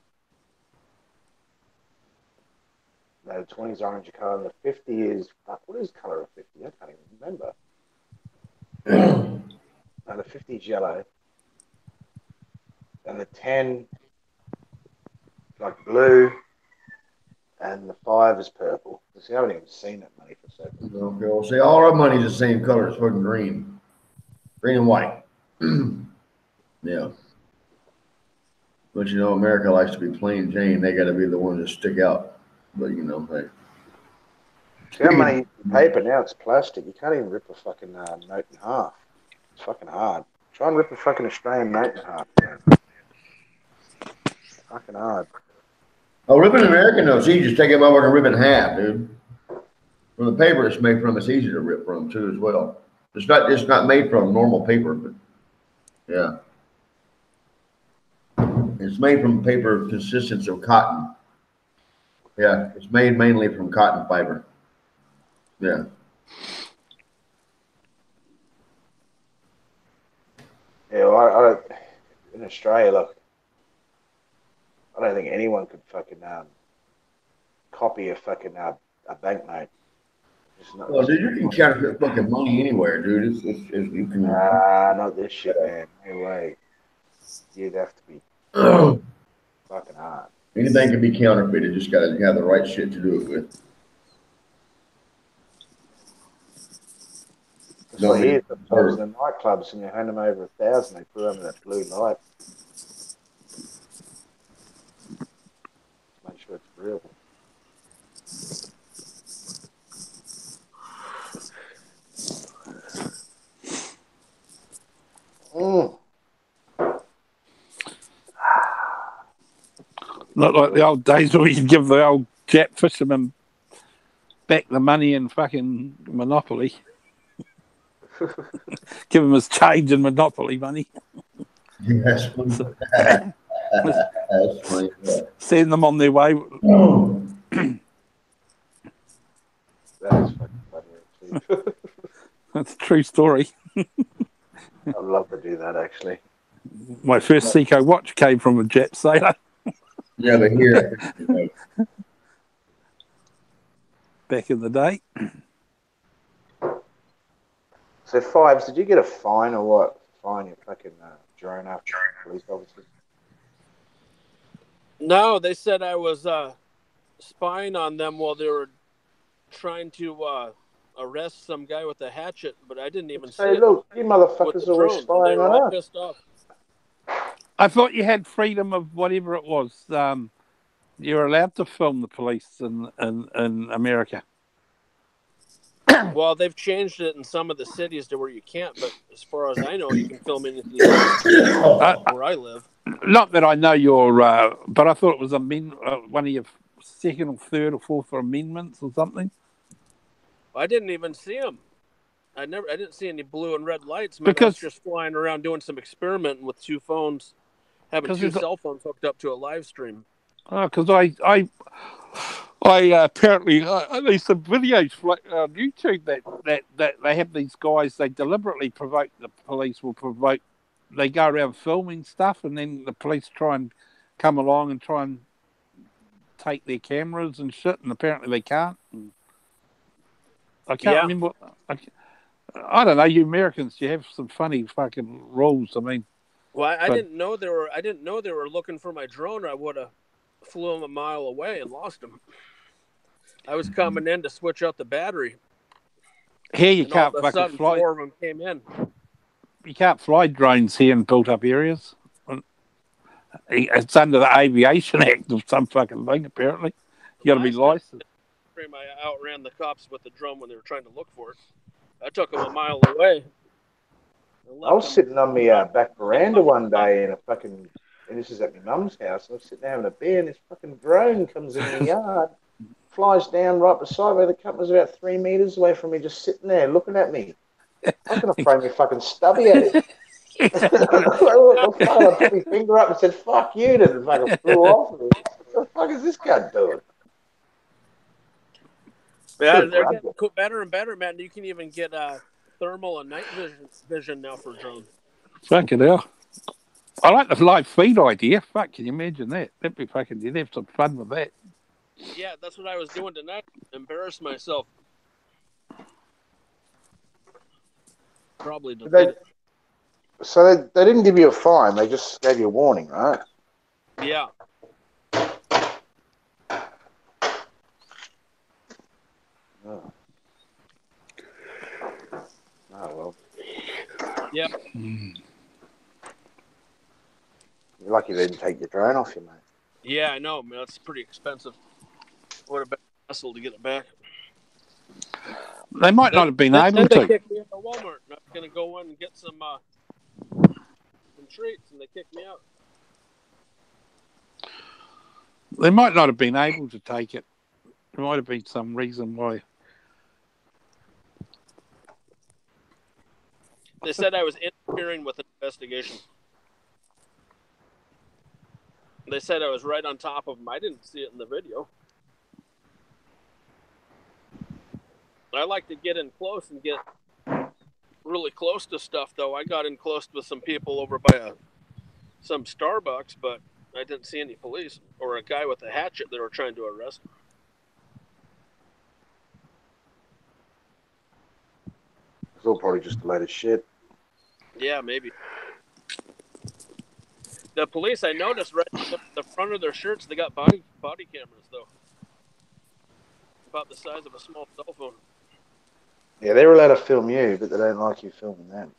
No, the 20's orangey colour. And the 50 is... What is colour of 50? I can't even remember. No, the 50's yellow. And the 10, like blue. And the 5 is purple. See, I haven't even seen that money for a second. Okay, well, see, all our money's the same color. It's fucking green. Green and white. Yeah. But, America likes to be plain Jane. They got to be the ones that stick out. But, hey. See how many paper now? It's plastic. You can't even rip a fucking note in half. It's fucking hard. Try and rip a fucking Australian note in half. Man. Fucking hard. Oh, ripping an American note's easy. Just take it over and rip it in half, dude. From the paper it's made from, it's easy to rip from too as well. It's not made from normal paper, but yeah. It's made from paper consistence of cotton. Yeah, it's made mainly from cotton fiber. Yeah. Yeah, well, I don't. In Australia, look, I don't think anyone could fucking copy a fucking a banknote. Well, dude, you can counterfeit fucking money anywhere, dude. You can. Not this shit, man. No way. You'd have to be fucking hard. Anything can be counterfeited. Just gotta have the right shit to do it with. It's like here sometimes in the nightclubs, and you hand them over 1,000, they put under that blue light. Make sure it's real. Not like the old days where you give the old Jap fisherman back the money in fucking Monopoly. Give him his change in Monopoly money. Yes, Send them on their way. That is fucking funny, actually. That's a true story. I'd love to do that, actually. My first Seiko watch came from a Jap sailor. Yeah, but here. Back in the day. So, Fives, did you get a fine or what? Fine your fucking drone after police officers? No, they said I was spying on them while they were trying to arrest some guy with a hatchet, but I didn't even see it. Look, you motherfuckers are always spying they were on all us. pissed off. I thought you had freedom of whatever it was. You're allowed to film the police in America. Well, they've changed it in some of the cities to where you can't, but as far as I know, you can film anything where I live. Not that I know your, but I thought it was one of your second or third or fourth amendments or something. I didn't even see them. I didn't see any blue and red lights. Man, I was just flying around doing some experimenting with two phones, having two cell phones hooked up to a live stream. Because I apparently there's some videos on YouTube that they have these guys. They deliberately provoke the police. They go around filming stuff, and then the police try and come along and try and take their cameras and shit. And apparently they can't. I can't remember. I don't know. You Americans, you have some funny fucking rules. I mean, well, I didn't know they were. I didn't know they were looking for my drone. I would have flew them a mile away and lost them. I was coming in to switch out the battery. Here you can't all of a fucking sudden, fly. 4 of them came in. You can't fly drones here in built-up areas. It's under the Aviation Act of some fucking thing. Apparently, you got to be licensed. I outran the cops with the drone when they were trying to look for it. I took them a mile away. I was sitting on my back veranda one day and this is at my mum's house. I was sitting there having a beer and this fucking drone comes in the yard, flies down right beside me. The cup was about 3 meters away from me, just sitting there looking at me. I was going to throw my fucking stubby at it. I put my finger up and said, fuck you, and it fucking flew off. What the fuck is this guy doing? Yeah, they're getting better and better, man. You can even get thermal and night vision now for drones. Fucking hell. I like the live feed idea. Fuck, can you imagine that? That'd be fucking, you'd have some fun with that. Yeah, that's what I was doing tonight. Embarrassed myself. Probably did. So they didn't give you a fine. They just gave you a warning, right? Yeah. Oh. Oh, well. Yeah. You're lucky they didn't take your drone off you, mate. Yeah, I know, man. It's pretty expensive. Would have been a hassle to get it back. They might not have been able to. They kicked me out of Walmart, and I was going to go in and get some treats, and they kicked me out. They might not have been able to take it. There might have been some reason why. They said I was interfering with an investigation. They said I was right on top of them. I didn't see it in the video. I like to get in close and get really close to stuff, though. I got in close with some people over by some Starbucks, but I didn't see any police or a guy with a hatchet they were trying to arrest. It's all probably just a load of shit. Yeah, maybe. The police, I noticed right at the front of their shirts, they got body cameras, though. About the size of a small cell phone. Yeah, they're allowed to film you, but they don't like you filming them.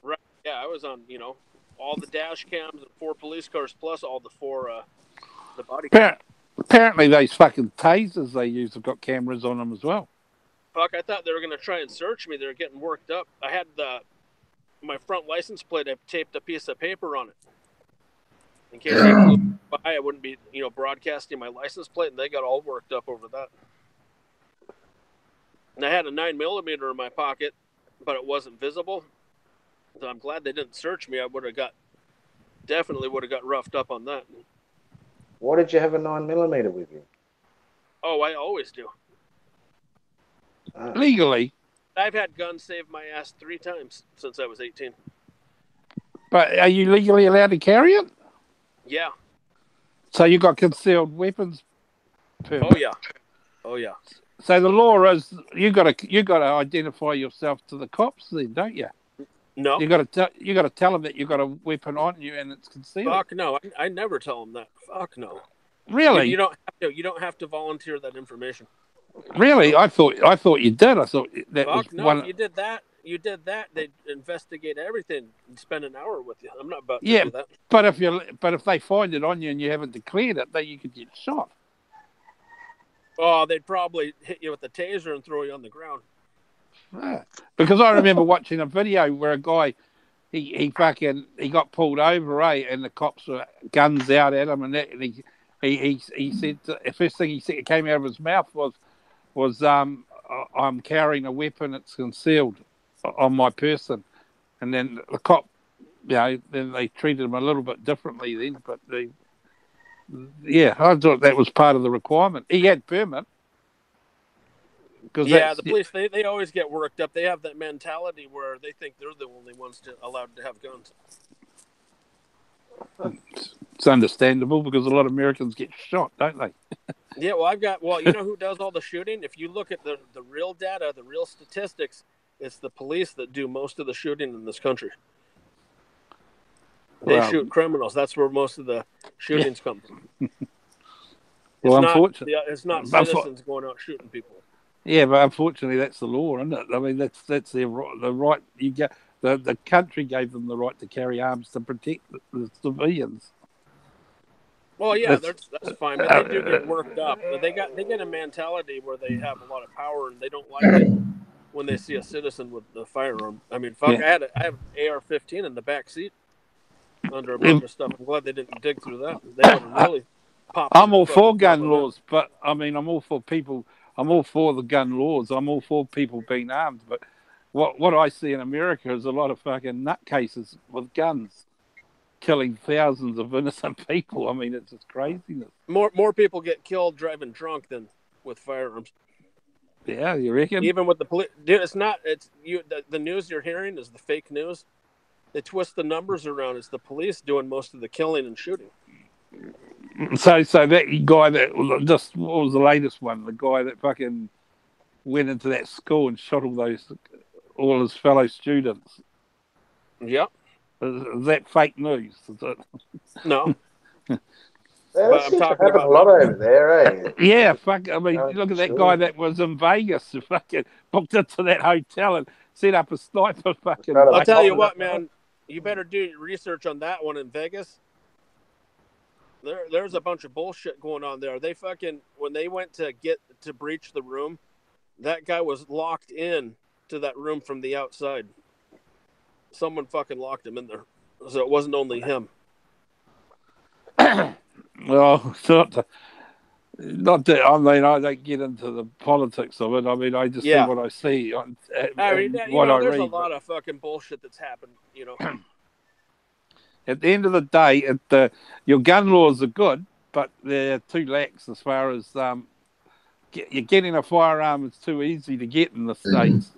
Right. Yeah, I was on, all the dash cams and 4 police cars plus all the 4 the body cams. Apparently, those fucking tasers they use have got cameras on them as well. Fuck, I thought they were going to try and search me. They're getting worked up. I had my front license plate, I taped a piece of paper on it. In case they flew by, I wouldn't be, broadcasting my license plate, and they got all worked up over that. And I had a 9mm in my pocket, but it wasn't visible. So I'm glad they didn't search me. I definitely would have got roughed up on that. Why did you have a 9mm with you? Oh, I always do. Legally? I've had guns save my ass 3 times since I was 18. But are you legally allowed to carry it? Yeah. So you got concealed weapons permit? Oh yeah. So the law is you got to identify yourself to the cops, then, don't you? No. You got to tell them that you got a weapon on you and it's concealed. Fuck no. I never tell them that. Fuck no. Really? You don't have to volunteer that information. Really? I thought you did. I thought that Fuck was no. one. If you did that, they'd investigate everything and spend an hour with you. I'm not about to do that. But if they find it on you and you haven't declared it, then you could get shot. Oh, they'd probably hit you with a taser and throw you on the ground. Yeah. Because I remember watching a video where a guy he got pulled over, and the cops were guns out at him, and he said the first thing he said came out of his mouth was I'm carrying a weapon, it's concealed on my person. And then the cop, then they treated him a little bit differently then, but I thought that was part of the requirement. He had permit. The police, they always get worked up. They have that mentality where they think they're the only ones allowed to have guns. It's understandable because a lot of Americans get shot, don't they? Yeah, well, you know who does all the shooting? If you look at the real data, the real statistics, it's the police that do most of the shooting in this country. They shoot criminals. That's where most of the shootings come from. Unfortunately, it's not citizens going out shooting people. Yeah, but unfortunately, that's the law, isn't it? I mean, that's the right. You get the country gave them the right to carry arms to protect the civilians. Well, yeah, that's fine, but they do get worked up. But they get a mentality where they have a lot of power and they don't like it when they see a citizen with the firearm. I mean, fuck, I have an AR-15 in the back seat under a bunch of stuff. I'm glad they didn't dig through that. They would really pop. I'm all for gun laws, but I mean, I'm all for people. I'm all for the gun laws. I'm all for people being armed. But what I see in America is a lot of fucking nutcases with guns killing thousands of innocent people. I mean, it's just craziness. More people get killed driving drunk than with firearms. Yeah, you reckon? Even with the police, dude, it's not. It's you. The news you're hearing is the fake news. They twist the numbers around. It's the police doing most of the killing and shooting. So that guy that just what was the latest one? The guy that fucking went into that school and shot all his fellow students. Yep. Is that fake news? Is it? No. That seems to happen a lot over there, eh? Yeah, fuck. I mean, look at that guy that was in Vegas, who fucking booked into that hotel and set up a sniper. Fucking. I'll tell you what, man. You better do your research on that one in Vegas. There's a bunch of bullshit going on there. They when they went to breach the room, that guy was locked in to that room from the outside. Someone fucking locked him in there, so it wasn't only him. Well, not that. I mean, I don't get into the politics of it. I mean, I just see what I see. There's a lot of fucking bullshit that's happened. You know. At the end of the day, your gun laws are good, but they're too lax as far as you're getting a firearm. It's too easy to get in the States,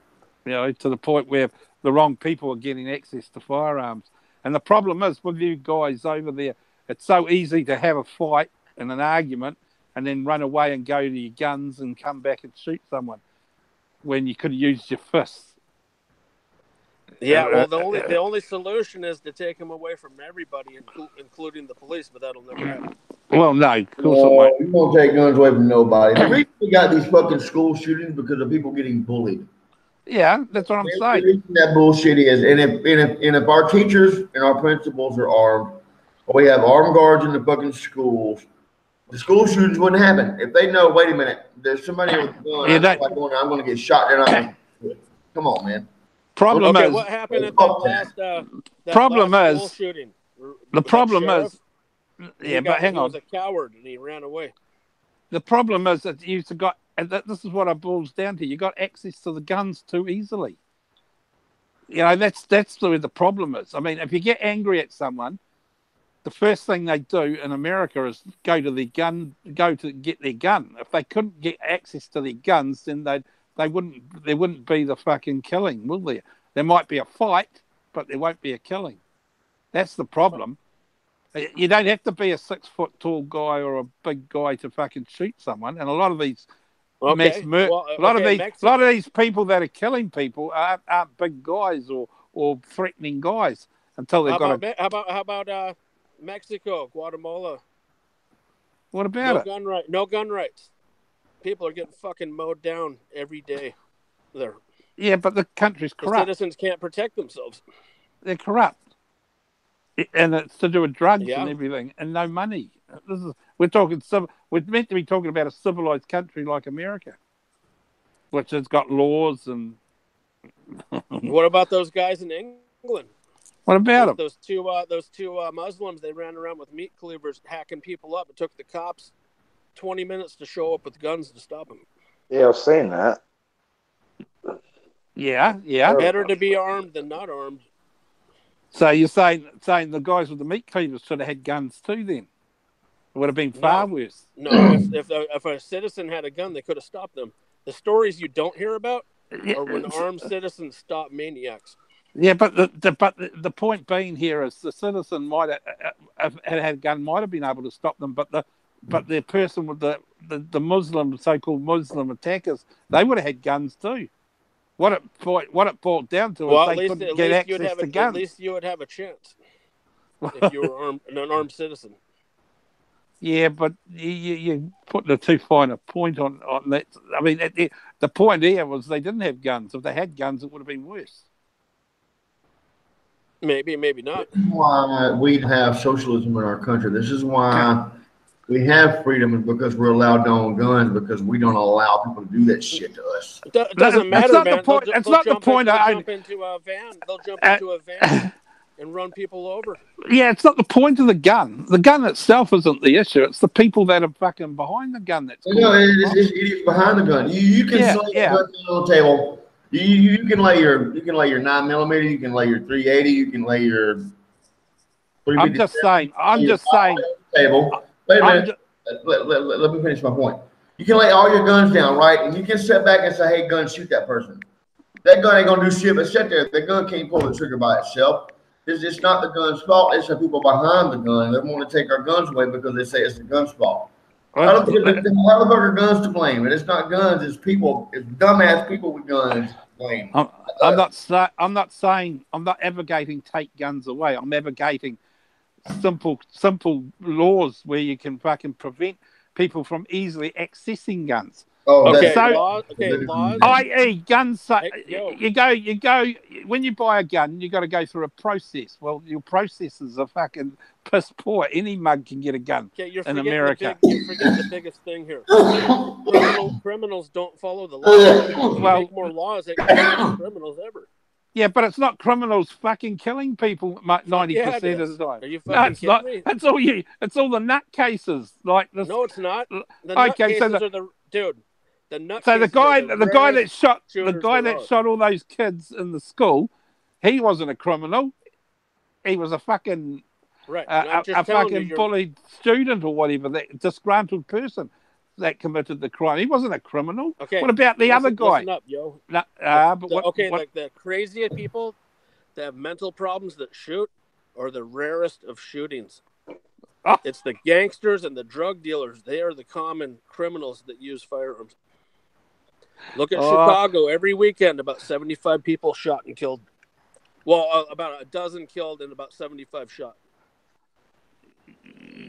to the point where the wrong people are getting access to firearms. And the problem is with you guys over there, it's so easy to have a fight and an argument and then run away and go to your guns and come back and shoot someone when you could have used your fists. Yeah, well, the only solution is to take them away from everybody, including the police, but that'll never happen. Well, no, of course it won't. You won't take guns away from nobody. The reason we got these fucking school shootings because of people getting bullied. Yeah, that's what I'm saying. The reason that bullshit is, and if our teachers and our principals are armed, or we have armed guards in the fucking schools, the school shootings wouldn't happen. If they know, wait a minute, there's somebody with a gun, I'm going to get shot. They're not going to do it. Come on, man. Problem is, what happened at that problem last is school shooting? The problem is, but hang on, he was a coward and he ran away. The problem is that you've got, and this is what it boils down to. You got access to the guns too easily. You know, that's where the problem is. I mean, if you get angry at someone, the first thing they do in America is go to get their gun. If they couldn't get access to their guns, then there wouldn't be the fucking killing, will there? There might be a fight, but there won't be a killing. That's the problem. You don't have to be a 6 foot tall guy or a big guy to fucking shoot someone. And a lot of these a lot of these people that are killing people aren't big guys or threatening guys until they've How about Mexico, Guatemala? What about No gun rights. People are getting fucking mowed down every day there. Yeah, but the country's corrupt. The citizens can't protect themselves. They're corrupt. And it's to do with drugs and everything, and no money. We're meant to be talking about a civilized country like America, which has got laws and. What about those guys in England? What about them? Those two Muslims, they ran around with meat cleavers hacking people up. It took the cops 20 minutes to show up with guns to stop them. Yeah, I've seen that. Yeah. Better to be armed than not armed. So you're saying the guys with the meat cleavers should have had guns too then? It would have been far worse. No, if a citizen had a gun, they could have stopped them. The stories you don't hear about are when armed citizens stop maniacs. Yeah, but the point being here is the citizen might have had a gun, might have been able to stop them, but the person with the Muslim, so-called Muslim attackers, they would have had guns too. What it boiled down to is they couldn't get access to guns. At least you would have a chance if you were an unarmed citizen. Yeah, but you put the too fine a point on that. I mean, the point here was they didn't have guns. If they had guns, it would have been worse. Maybe not. This is why we have socialism in our country. This is why we have freedom, is because we're allowed to own guns, because we don't allow people to do that shit to us. It doesn't matter, man. It's not the point. They'll jump into a van. They'll jump into a van and run people over. Yeah, it's not the point of the gun. The gun itself isn't the issue. It's the people that are fucking behind the gun that's. No, it is behind the gun. You can slay the gun on the table. You can lay your 9mm. You can lay your 380. You can lay your. I'm just saying. Table. Wait a minute. Let me finish my point. You can lay all your guns down, right? And you can sit back and say, "Hey, gun, shoot that person." That gun ain't gonna do shit but sit there. The gun can't pull the trigger by itself. It's not the gun's fault. It's the people behind the gun. They want to take our guns away because they say it's the gun's fault. How the fuck are guns to blame? And it's not guns. It's people. It's dumbass people with guns to blame. I'm not saying. I'm not advocating take guns away. I'm advocating simple laws where you can fucking prevent people from easily accessing guns. Oh, okay. Laws. I.e., guns. You go. When you buy a gun, you got to go through a process. Well, your processes are fucking piss poor. Any mug can get a gun in America. You forget the biggest thing here. Criminals don't follow the law. Make more laws that can criminals ever. Yeah, but it's not criminals fucking killing people 90% of the time. Are you fucking kidding me? It's all the nutcases like this. No, it's not. The nutcases are the dude. So the guy that shot all those kids in the school, he wasn't a criminal. He was a fucking a fucking bullied student or whatever, that disgruntled person. that committed the crime. He wasn't a criminal. Okay. What about the other guy? Listen up, yo. No, like the craziest people that have mental problems that shoot are the rarest of shootings. Oh. It's the gangsters and the drug dealers. They are the common criminals that use firearms. Look at Chicago. Every weekend, about 75 people shot and killed. Well, about a dozen killed and about 75 shot.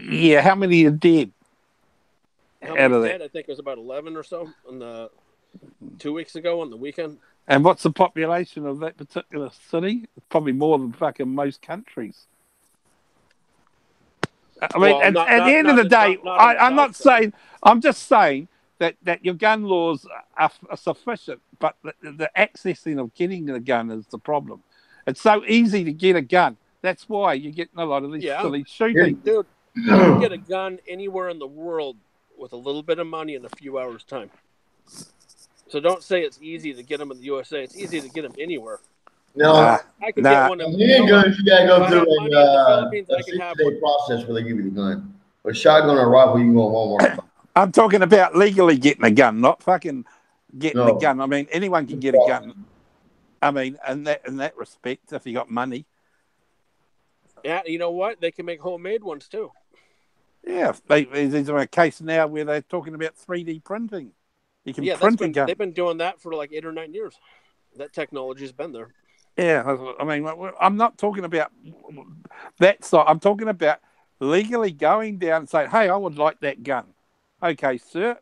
Yeah, how many are dead? How many dead? I think it was about 11 or so on the 2 weeks ago on the weekend. And what's the population of that particular city? Probably more than fucking most countries. I mean, at the end of the day, I'm just saying that your gun laws are sufficient, but the accessing of getting a gun is the problem. It's so easy to get a gun. That's why you're getting a lot of these silly shootings. Dude, you can get a gun anywhere in the world with a little bit of money in a few hours' time. So don't say it's easy to get them in the USA. It's easy to get them anywhere. No, I could get one. Guns, you gotta go through a 6-day process where they give you the gun. But shotgun or rifle, you can go Walmart. I'm talking about legally getting a gun, not fucking getting a gun. I mean, anyone can get a gun. I mean, in that respect, if you got money. Yeah, you know what? They can make homemade ones too. Yeah, there's a case now where they're talking about 3D printing. You can print a gun. They've been doing that for like 8 or 9 years. That technology's been there. Yeah, I mean, I'm not talking about that side. I'm talking about legally going down and saying, hey, I would like that gun. Okay, sir,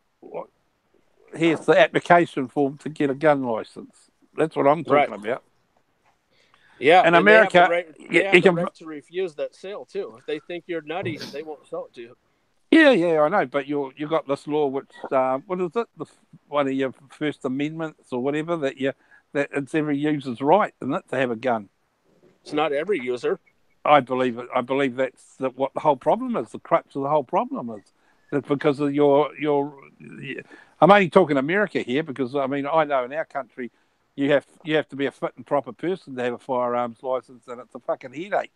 here's the application form to get a gun license. That's what I'm talking about. Yeah, in America, they have the right to refuse that sale too. If they think you're nutty, they won't sell it to you. Yeah, I know, but you got this law which what is it? One of your First Amendments or whatever that it's every user's right, isn't it, to have a gun? It's not every user. I believe it. I believe that's what the whole problem is. The crux of the whole problem is that because of your. I'm only talking America here because I mean I know in our country you have to be a fit and proper person to have a firearms license, and it's a fucking headache.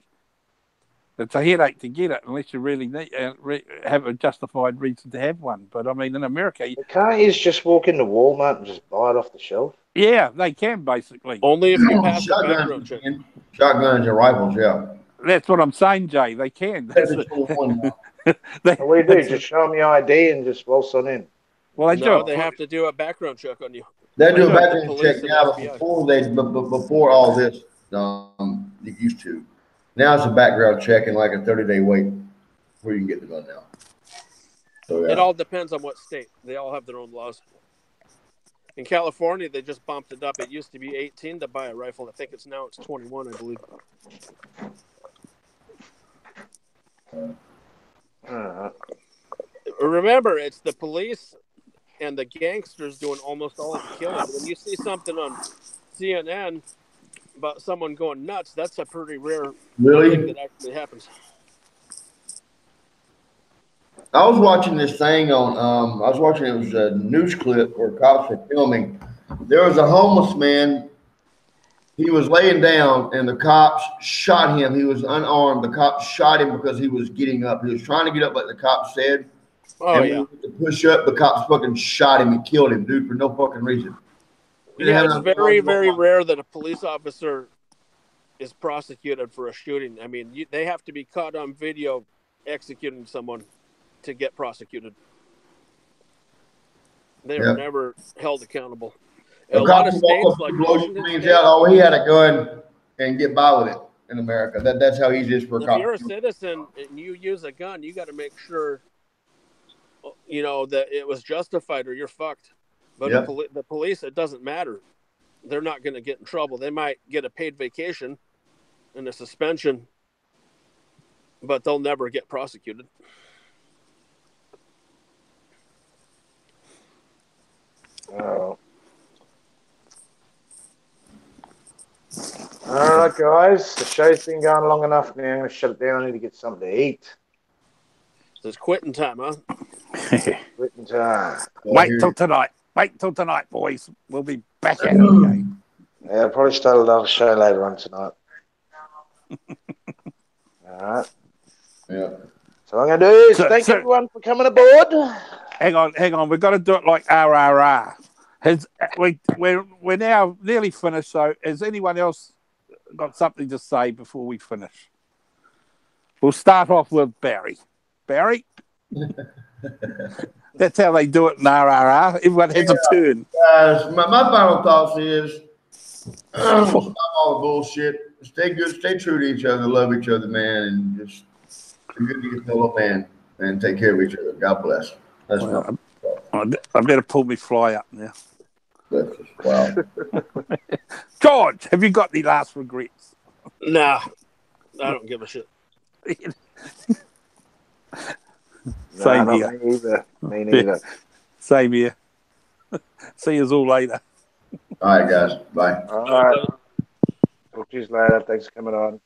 It's a headache to get it unless you really need have a justified reason to have one. But I mean, in America, can't you just walk into Walmart and just buy it off the shelf? Yeah, they can basically. Only if you pass the background check. Shotguns and rifles, yeah. That's what I'm saying, Jay. They can. What do you do? Just show them your ID and just waltz on in. Well, they have to do a background check on you. They do a background check now, before all this, you used to. Now it's a background check and like a 30-day wait before you can get the gun now. So, yeah. It all depends on what state. They all have their own laws. In California, they just bumped it up. It used to be 18 to buy a rifle. I think it's 21, I believe. Remember, it's the police and the gangsters doing almost all of the killing. When you see something on CNN about someone going nuts, that's a pretty rare thing that actually happens. I was watching this thing on, it was a news clip where cops were filming. There was a homeless man. He was laying down and the cops shot him. He was unarmed. The cops shot him because he was getting up. He was trying to get up like the cops said. Oh, and when he to push up, the cops fucking shot him and killed him, dude, for no fucking reason. Yeah, it's very, very rare that a police officer is prosecuted for a shooting. I mean, they have to be caught on video executing someone to get prosecuted. They are never held accountable. In a lot of states, like Washington State, he had a gun and get by with it in America. That's how easy it is for a cop. If you're a citizen and you use a gun, you got to make sure, that it was justified, or you're fucked. But the police, it doesn't matter. They're not going to get in trouble. They might get a paid vacation and a suspension, but they'll never get prosecuted. Oh. All right, guys. The show's been going long enough now. I'm going to shut it down. I need to get something to eat. It's quitting time, huh? Quitting time. Wait till tonight, boys. We'll be back at it again. Yeah, I'll probably start another show later on tonight. All right. Yeah. So what I'm going to do is thank everyone for coming aboard. hang on. We've got to do it like RRR. We're now nearly finished. So, has anyone else got something to say before we finish? We'll start off with Barry. Barry? That's how they do it in RRR. Everyone has a turn. Guys, my final thoughts is stop all the bullshit. Stay good, stay true to each other, love each other, man, and just be good to your fellow man and take care of each other. God bless. That's I better pull my fly up now. Wow. George, have you got any last regrets? Nah, I don't give a shit. Same here. Me neither. Same here. See you all later. All right, guys. Bye. All right. Talk to you later. Thanks for coming on.